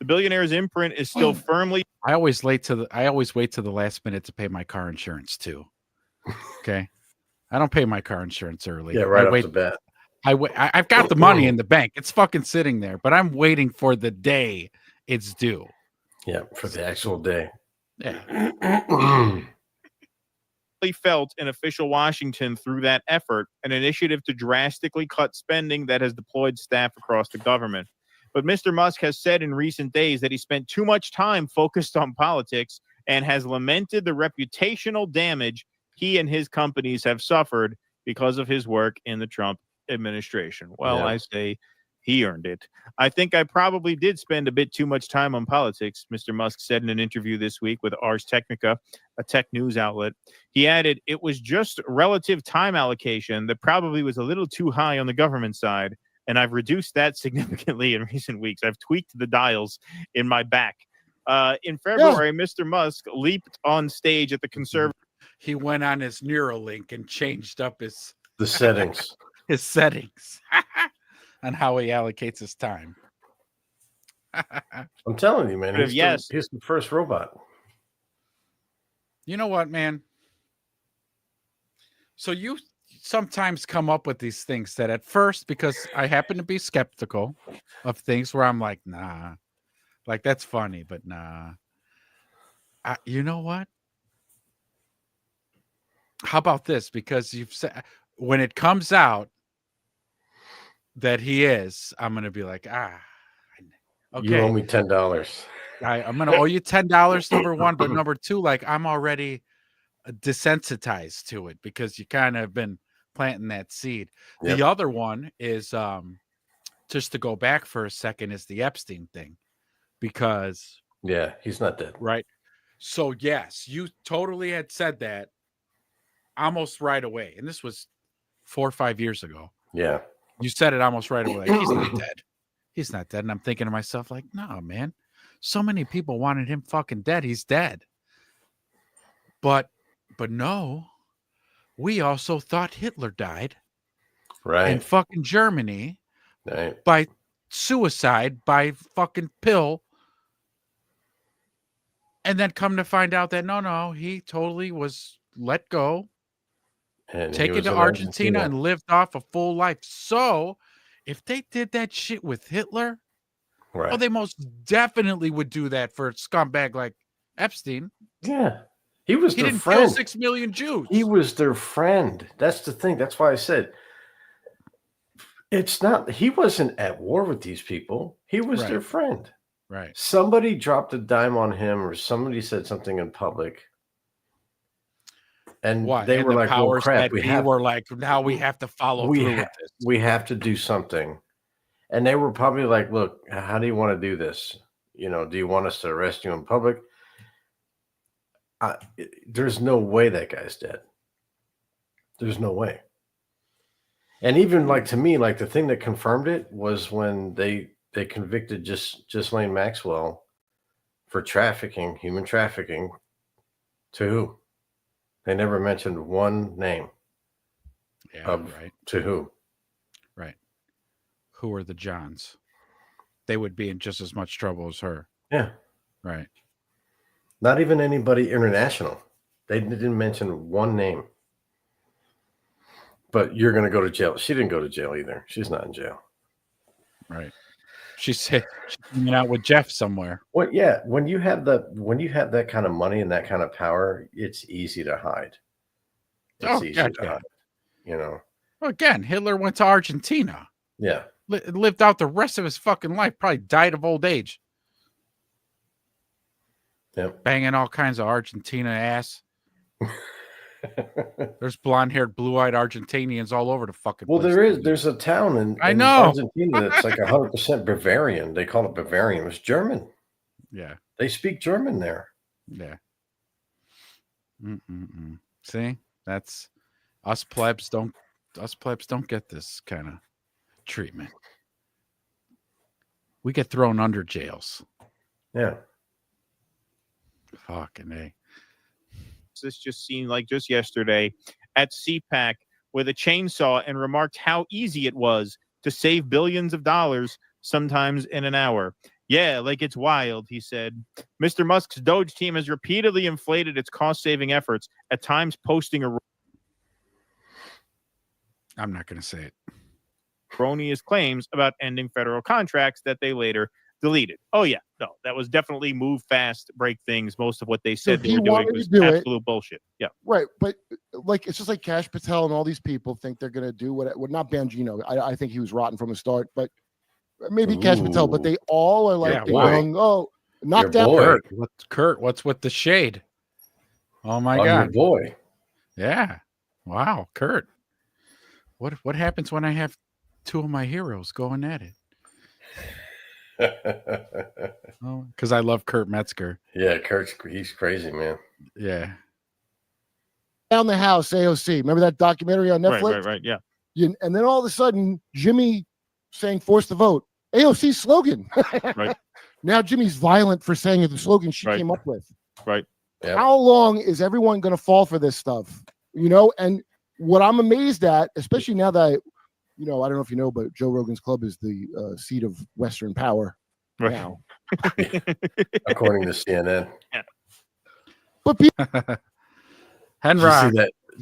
The billionaire's imprint is still firmly. I always wait to the last minute to pay my car insurance too. Okay, I don't pay my car insurance early. Yeah, right off the bat. I've got the money in the bank. It's fucking sitting there, but I'm waiting for the day it's due. Yeah, for the actual day. Yeah. Felt in official Washington through that effort, an initiative to drastically cut spending that has deployed staff across the government. But Mr. Musk has said in recent days that he spent too much time focused on politics and has lamented the reputational damage he and his companies have suffered because of his work in the Trump administration. Well, I say he earned it. I think I probably did spend a bit too much time on politics, Mr. Musk said in an interview this week with Ars Technica, a tech news outlet. He added, it was just relative time allocation that probably was a little too high on the government side, and I've reduced that significantly in recent weeks. I've tweaked the dials in my back. In February, Mr. Musk leaped on stage at the conservative. He went on his Neuralink and changed up the settings. His settings on how he allocates his time. I'm telling you, man. But if He's the first robot. You know what, man? So you sometimes come up with these things that at first, because I happen to be skeptical of things where I'm like, nah, like that's funny, but nah. You know what? How about this? Because you've said when it comes out that he is, I'm gonna be like, okay. You owe me $10. I'm gonna owe you $10, number one, but number two, like I'm already desensitized to it because you kind of been planting that seed. Yep. The other one is just to go back for a second is the Epstein thing, because yeah, he's not dead, right? So yes, you totally had said that almost right away, and this was 4 or 5 years ago. Yeah, you said it almost right away. Like, he's not dead. He's not dead. And I'm thinking to myself, like, no, man. So many people wanted him fucking dead. He's dead. But no, we also thought Hitler died. Right. In fucking Germany. Right. By suicide, by fucking pill. And then come to find out that no, he totally was let go. And taken to Argentina and lived off a full life. So if they did that shit with Hitler, right. well, they most definitely would do that for a scumbag like Epstein. Yeah. He was their didn't friend. kill 6 million Jews. He was their friend. That's the thing. That's why I said it's not, he wasn't at war with these people. He was their friend. Right. Somebody dropped a dime on him or somebody said something in public. And they were like, well, crap, were like, now we have to follow through with this. We have to do something. And they were probably like, look, how do you want to do this? You know, do you want us to arrest you in public? There's no way that guy's dead. There's no way. And even like to me, like the thing that confirmed it was when they convicted Ghislaine Maxwell for trafficking, human trafficking, to who? They never mentioned one name. Yeah, right. To who? Right. Who are the Johns? They would be in just as much trouble as her. Yeah. Right. Not even anybody international. They didn't mention one name. But you're going to go to jail. She didn't go to jail either. She's not in jail. Right. She's hanging out with Jeff somewhere. Well, yeah. When you have that kind of money and that kind of power, it's easy to hide. It's easy to hide. You know. Well, again, Hitler went to Argentina. Yeah. Lived out the rest of his fucking life. Probably died of old age. Yep. Banging all kinds of Argentina ass. There's blonde-haired, blue-eyed Argentinians all over the fucking place. There's a town in Argentina that's like 100% Bavarian. They call it Bavarian. It's German. Yeah. They speak German there. Yeah. See? That's us plebs don't get this kind of treatment. We get thrown under jails. Yeah. Fucking A. This just seemed like just yesterday at CPAC with a chainsaw and remarked how easy it was to save billions of dollars sometimes in an hour. Yeah, like it's wild, he said. Mr. Musk's Doge team has repeatedly inflated its cost-saving efforts, at times posting I'm not going to say it. Erroneous claims about ending federal contracts that they later deleted. Oh yeah, no, that was definitely move fast, break things. Most of what they said they were doing was absolute bullshit. Yeah, right. But like, it's just like Kash Patel and all these people think they're gonna do what not Bangino. I think he was rotten from the start, but maybe Kash Patel. But they all are like, knocked out. Kurt, what's with the shade? Oh my God, your boy. Yeah, wow, Kurt. What happens when I have two of my heroes going at it? Because I love Kurt Metzger. Yeah, he's crazy, man. Yeah. Down the House, AOC. Remember that documentary on Netflix? Right. Yeah. And then all of a sudden, Jimmy saying "Force the vote." AOC slogan. Right. Now Jimmy's violent for saying the slogan she came up with. Right. Yep. How long is everyone going to fall for this stuff? You know, and what I'm amazed at, especially now that I don't know if you know, but Joe Rogan's Club is the seat of Western power. Right. Now. According to CNN. Yeah. But people,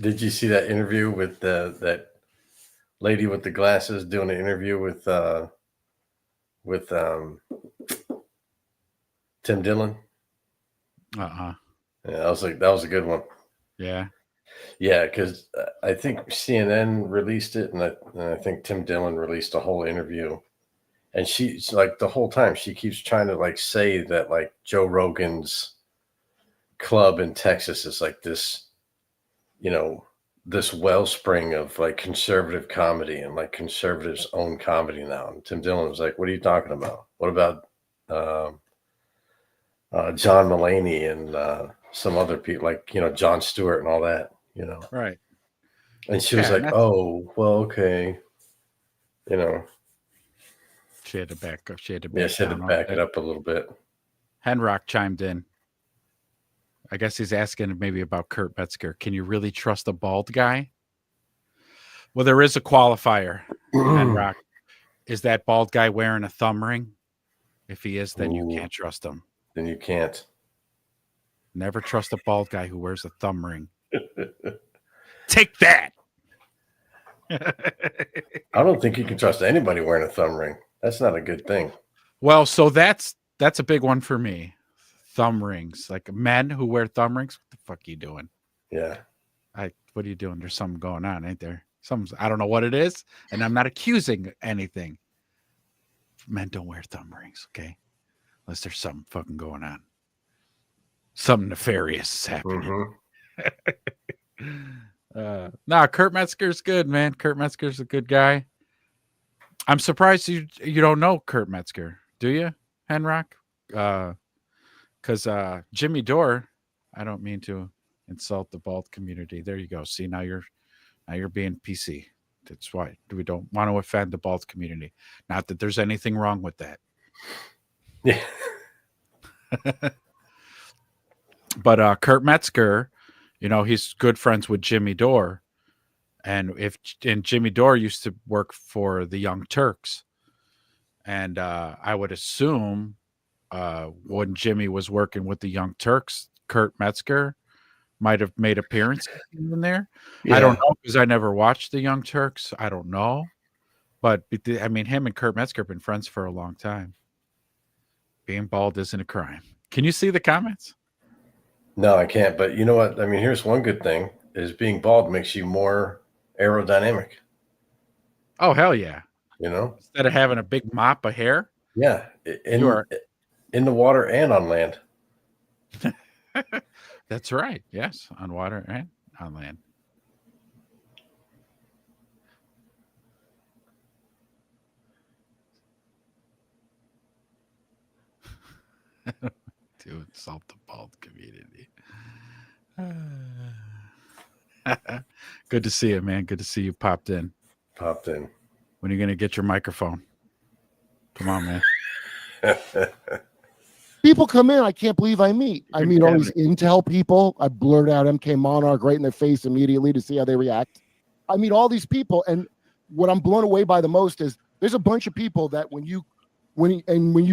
Did you see that interview with that lady with the glasses doing an interview with Tim Dillon? Uh-huh. Yeah, that was a good one. Yeah. Yeah, because I think CNN released it, and I think Tim Dillon released a whole interview. And she's like, the whole time she keeps trying to like say that like Joe Rogan's club in Texas is like this, this wellspring of like conservative comedy, and like conservatives own comedy now. And Tim Dillon was like, what are you talking about? What about John Mulaney and some other people, like, Jon Stewart and all that, Right. And she was like, oh, well, okay. She had to back up. She had to back it up a little bit. Henrock chimed in. I guess he's asking maybe about Kurt Metzger. Can you really trust a bald guy? Well, there is a qualifier, Henrock. Is that bald guy wearing a thumb ring? If he is, then you can't trust him. Then you can't. Never trust a bald guy who wears a thumb ring. Take that. I don't think you can trust anybody wearing a thumb ring. That's not a good thing. Well, so that's a big one for me. Thumb rings, like men who wear thumb rings. What the fuck are you doing? Yeah. What are you doing? There's something going on, ain't there? I don't know what it is, and I'm not accusing anything. Men don't wear thumb rings, okay? Unless there's something fucking going on. Something nefarious is happening. Nah, Kurt Metzger's good, man. Kurt Metzger's a good guy. I'm surprised you don't know Kurt Metzger, do you, Henrock? Because Jimmy Dore, I don't mean to insult the bald community. There you go. See, now you're being PC. That's why we don't want to offend the bald community. Not that there's anything wrong with that. Yeah. But Kurt Metzger, he's good friends with Jimmy Dore. And Jimmy Dore used to work for the Young Turks. And I would assume when Jimmy was working with the Young Turks, Kurt Metzger might have made appearances in there. Yeah. I don't know, because I never watched the Young Turks. I don't know. But I mean, him and Kurt Metzger have been friends for a long time. Being bald isn't a crime. Can you see the comments? No, I can't. But you know what? I mean, here's one good thing, is being bald makes you more aerodynamic. Oh, hell yeah. Instead of having a big mop of hair. Yeah. In the water and on land. That's right. Yes. On water and on land. To insult the bald community. Good to see you, man. Good to see you popped in. When are you going to get your microphone? Come on, man. People come in, I can't believe I meet. I meet all these intel people. I blurt out MK Monarch right in their face immediately to see how they react. I meet all these people, and what I'm blown away by the most is there's a bunch of people that when you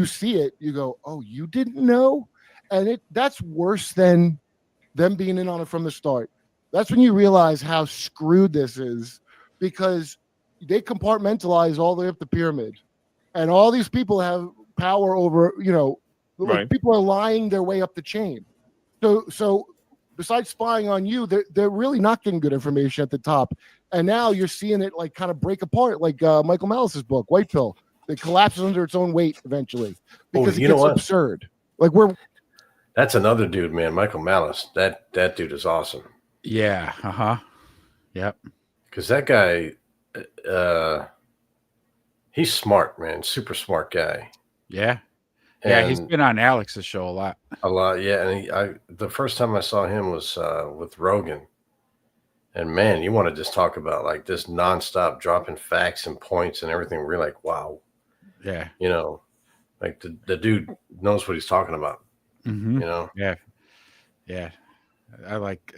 see it, you go, "Oh, you didn't know?" And that's worse than them being in on it from the start. That's when you realize how screwed this is, because they compartmentalize all the way up the pyramid, and all these people have power over, like people are lying their way up the chain. So besides spying on you, they're really not getting good information at the top. And now you're seeing it like kind of break apart, like Michael Malice's book, White Pill. It collapses under its own weight eventually because it gets absurd. That's another dude, man. Michael Malice. That dude is awesome. Yeah. Uh-huh. Yep. Because that guy, he's smart, man. Super smart guy. Yeah. Yeah, he's been on Alex's show a lot. Yeah. And the first time I saw him was with Rogan. And man, you want to just talk about like this nonstop dropping facts and points and everything. We're like, wow. Yeah. Like the dude knows what he's talking about. Mm-hmm. Yeah. Yeah. I like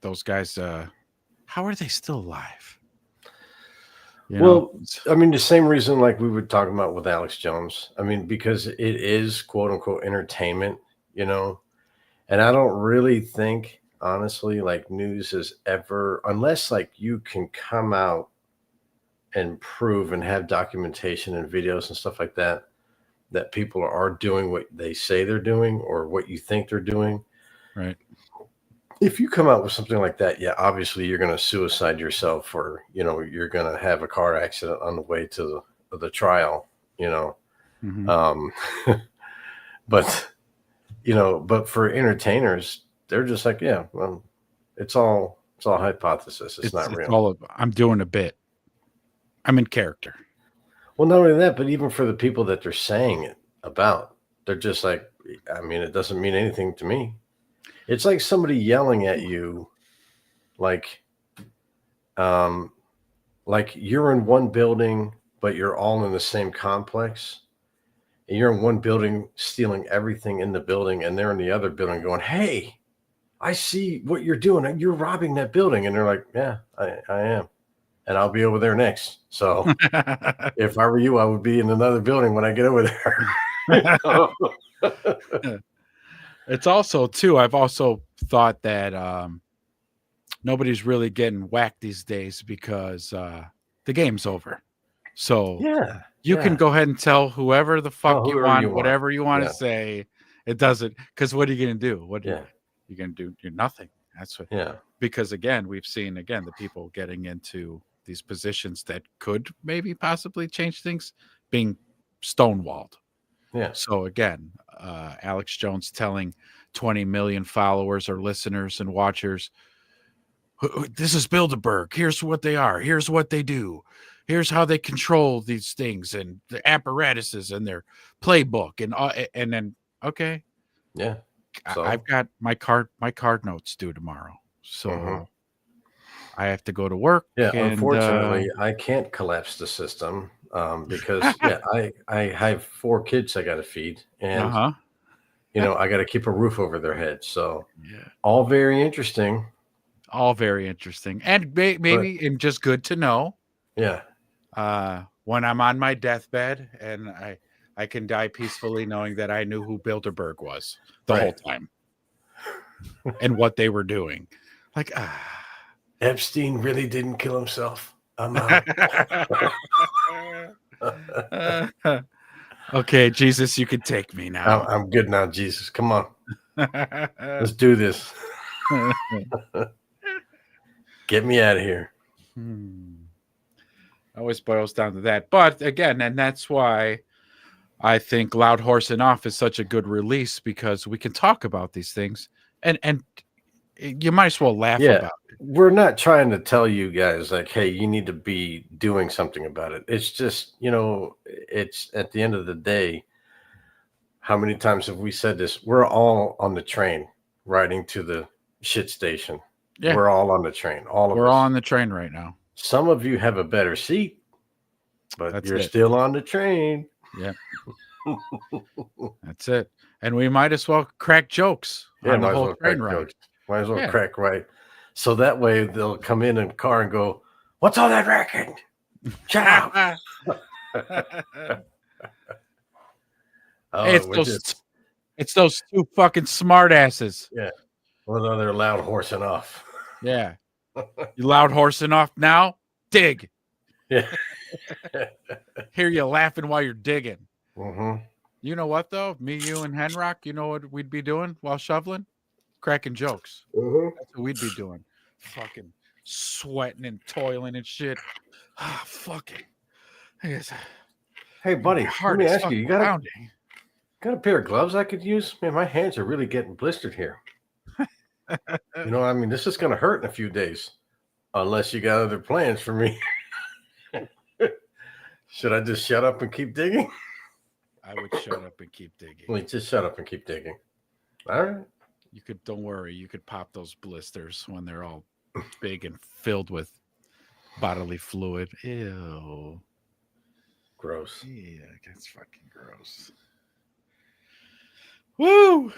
those guys. How are they still alive? I mean, the same reason like we were talking about with Alex Jones. I mean, because it is quote unquote entertainment, you know, and I don't really think, honestly, like news is ever, unless like you can come out and prove and have documentation and videos and stuff like that, that people are doing what they say they're doing or what you think they're doing. Right. If you come out with something like that, yeah, obviously you're going to suicide yourself, or, you know, you're going to have a car accident on the way to the trial, you know. But, you know, but for entertainers, they're just like, yeah, well, it's all hypothesis. It's not real. I'm doing a bit. I'm in character. Well, not only that, but even for the people that they're saying it about, they're just like, I mean, it doesn't mean anything to me. It's like somebody yelling at you, like you're in one building, but you're all in the same complex. And you're in one building stealing everything in the building, and they're in the other building going, hey, I see what you're doing. You're robbing that building. And they're like, yeah, I am. And I'll be over there next. So if I were you, I would be in another building when I get over there. It's also, too, I've also thought that nobody's really getting whacked these days because the game's over. So you can go ahead and tell whoever the fuck you want, whatever you want to say. It doesn't, because what are you going to do? What you're going to do? You're nothing. That's what. Because again, we've seen the people getting into these positions that could maybe possibly change things being stonewalled. Yeah. So again, Alex Jones telling 20 million followers or listeners and watchers, this is Bilderberg. Here's what they are. Here's what they do. Here's how they control these things and the apparatuses and their playbook and then okay. Yeah. So, I've got my card notes due tomorrow. So I have to go to work. Yeah, and, unfortunately, I can't collapse the system because I have 4 kids I got to feed, and you know, I got to keep a roof over their heads. So all very interesting. All very interesting, and maybe and just good to know. Yeah. When I'm on my deathbed and I can die peacefully knowing that I knew who Bilderberg was the whole time and what they were doing. Like, Epstein really didn't kill himself. I'm out. Okay, Jesus, you can take me now. I'm good now, Jesus. Come on. Let's do this. Get me out of here. Always boils down to that. But again, and that's why I think Loud Horsing Off is such a good release, because we can talk about these things and you might as well laugh about it. We're not trying to tell you guys like, hey, you need to be doing something about it. It's just, you know, it's at the end of the day, how many times have we said this? We're all on the train riding to the shit station. Yeah. We're all on the train. We're all on the train right now. Some of you have a better seat, but you're still on the train. Yeah. That's it. And we might as well crack jokes on the whole train ride. Might as well crack right. So that way they'll come in the car and go, what's all that racket? Shut up. It's those 2 fucking smart asses. Yeah. Well, they're loud horsing off. Yeah. You loud horsing off now? Dig. Yeah. Hear you laughing while you're digging. Mm-hmm. You know what, though? Me, you, and Henrock, you know what we'd be doing while shoveling? Cracking jokes. Mm-hmm. That's what we'd be doing. Fucking sweating and toiling and shit. Fucking. Hey, buddy, let me ask you, you got a pair of gloves I could use? Man, my hands are really getting blistered here. You know, I mean, this is going to hurt in a few days, unless you got other plans for me. Should I just shut up and keep digging? I would shut up and keep digging. Well, just shut up and keep digging. All right. You could, don't worry, you could pop those blisters when they're all big and filled with bodily fluid. Ew. Gross. Yeah, that's fucking gross. Woo!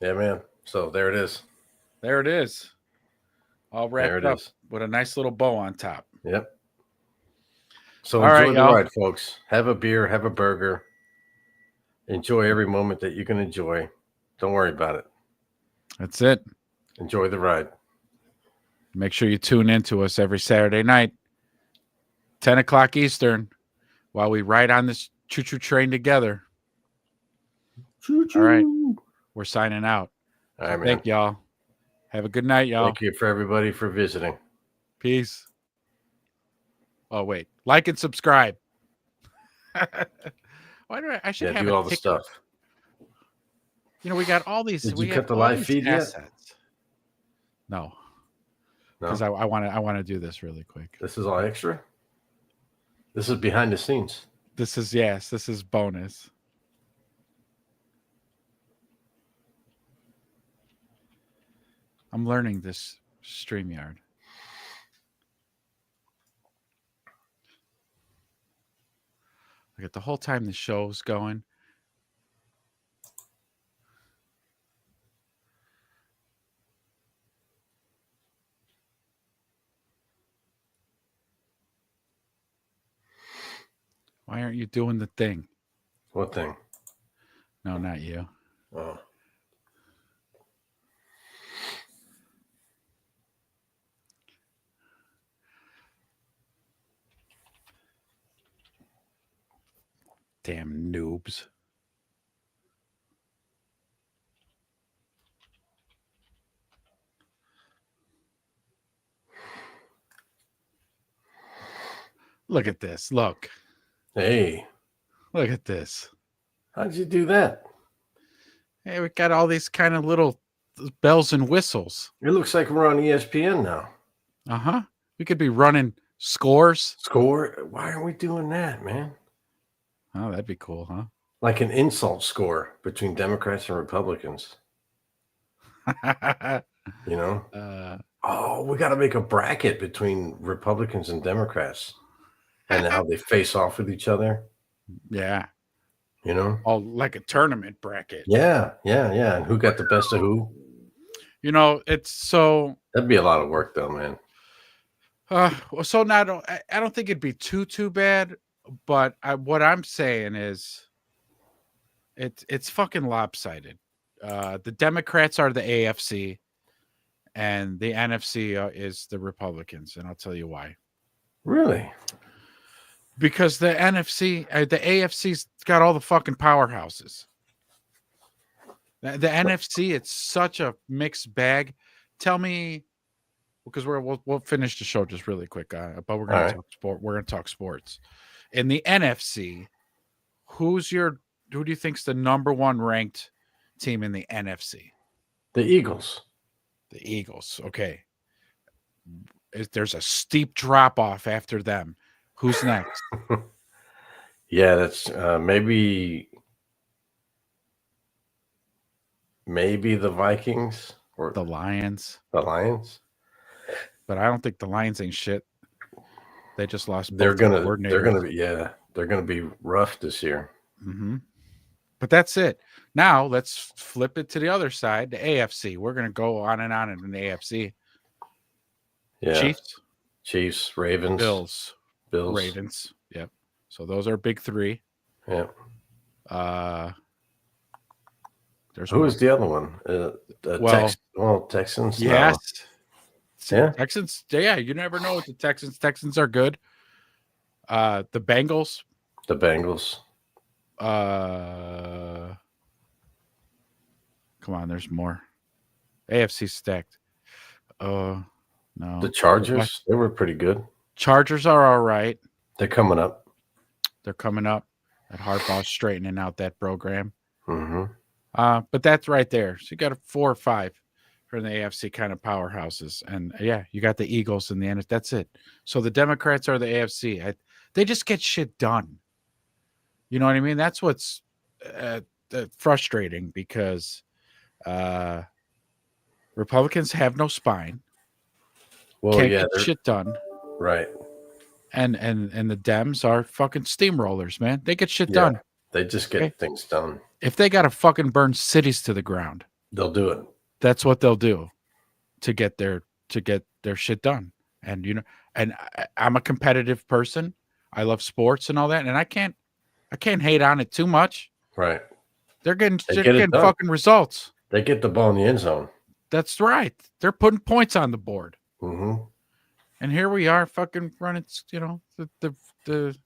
Yeah, man. So there it is. There it is. All wrapped up with a nice little bow on top. Yep. So All enjoy right, the y'all. ride, folks. Have a beer, have a burger. Enjoy every moment that you can enjoy. Don't worry about it. That's it. Enjoy the ride. Make sure you tune in to us every Saturday night, 10 o'clock Eastern, while we ride on this choo-choo train together. Choo-choo. All right. We're signing out. All right, man. Thank y'all. Have a good night, y'all. Thank you for everybody for visiting. Peace. Oh, wait. Like and subscribe. Why do I should have do a all the ticker. stuff. You know, we got all these. Did we you have cut the all live these feed yet? assets. No. Because I want to do this really quick. This is all extra? This is behind the scenes. This is bonus. I'm learning this StreamYard. Look at the whole time the show's going. Why aren't you doing the thing? What thing? No, not you. Oh. Damn noobs. Look at this. Look. Hey. Look at this. How'd you do that? Hey, we got all these kind of little bells and whistles. It looks like we're on ESPN now. Uh-huh. We could be running scores. Score? Why aren't we doing that, man? Oh, that'd be cool, huh? Like an insult score between Democrats and Republicans. You know? We got to make a bracket between Republicans and Democrats and how they face off with each other. Yeah. You know? Oh, like a tournament bracket. Yeah. And who got the best of who? You know, it's so... That'd be a lot of work, though, man. So now I don't think it'd be too bad, but what I'm saying is it's fucking lopsided. The Democrats are the AFC and the NFC is the Republicans, and I'll tell you why. Really? Because the AFC's got all the fucking powerhouses. The NFC, it's such a mixed bag. Tell me, because we'll finish the show just really quick, but we're gonna talk sport. We're gonna talk sports. In the NFC, who do you think's the number one ranked team in the NFC? The Eagles. The Eagles. Okay. There's a steep drop off after them. Who's next? Yeah, that's maybe the Vikings or the Lions. The Lions. But I don't think the Lions ain't shit. They just lost. They're gonna be rough this year. Mm-hmm. But that's it. Now let's flip it to the other side, the AFC. We're gonna go on and on in the AFC. Yeah. Chiefs, Ravens, Bills, Ravens. Yep. So those are big three. Yep. There's who is the other one? Texans. Yes. No. Yeah. Texans. Yeah, you never know with the Texans. Texans are good. The Bengals. The Bengals. Come on, there's more. AFC stacked. No. The Chargers, they were pretty good. Chargers are all right. They're coming up. That Harbaugh's straightening out that program. Mm-hmm. But that's right there. So you got 4 or 5 from the AFC kind of powerhouses. And yeah, you got the Eagles and the NFC. That's it. So the Democrats are the AFC. They just get shit done. You know what I mean? That's what's frustrating because Republicans have no spine. Well, can't get shit done. Right. And the Dems are fucking steamrollers, man. They get shit done. They just get things done. If they got to fucking burn cities to the ground, they'll do it. That's what they'll do to get their shit done. And I'm a competitive person. I love sports and all that, and I can't hate on it too much. Right. They're getting done. fucking results. They get the ball in the end zone. That's right. They're putting points on the board. Mm-hmm. And here we are fucking running, the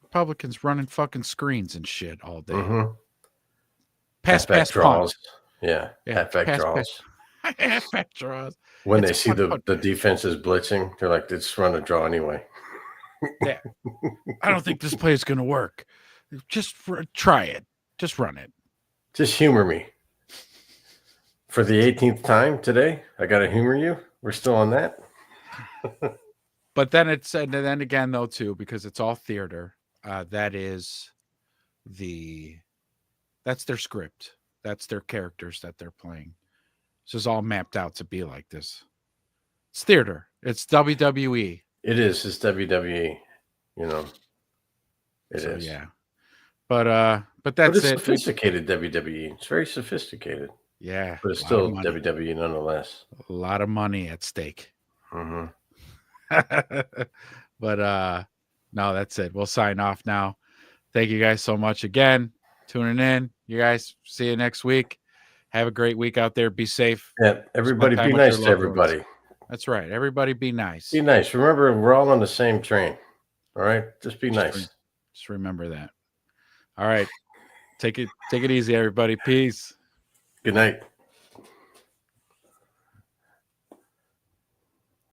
Republicans running fucking screens and shit all day. Mm-hmm. Pass draws. punt. Yeah. Halfback draws. Halfback draws. When they see the defense is blitzing, they're like, let's run a draw anyway. Yeah. I don't think this play is going to work. Just try it. Just run it. Just humor me. For the 18th time today, I got to humor you. We're still on that. But then and then again, though, too, because it's all theater. That's their script. That's their characters that they're playing. This is all mapped out to be like this. It's theater. It's WWE. It is. It's WWE. It is. Yeah. But that's it's it. Sophisticated WWE. It's very sophisticated. Yeah. But it's still WWE nonetheless. A lot of money at stake. Mm-hmm. But no, that's it. We'll sign off now. Thank you guys so much again tuning in. You guys, see you next week. Have a great week out there. Be safe. Yeah, everybody be nice to everybody. That's right. Everybody be nice. Be nice. Remember, we're all on the same train. All right? Just be nice. Just remember that. All right. Take it easy, everybody. Peace. Good night.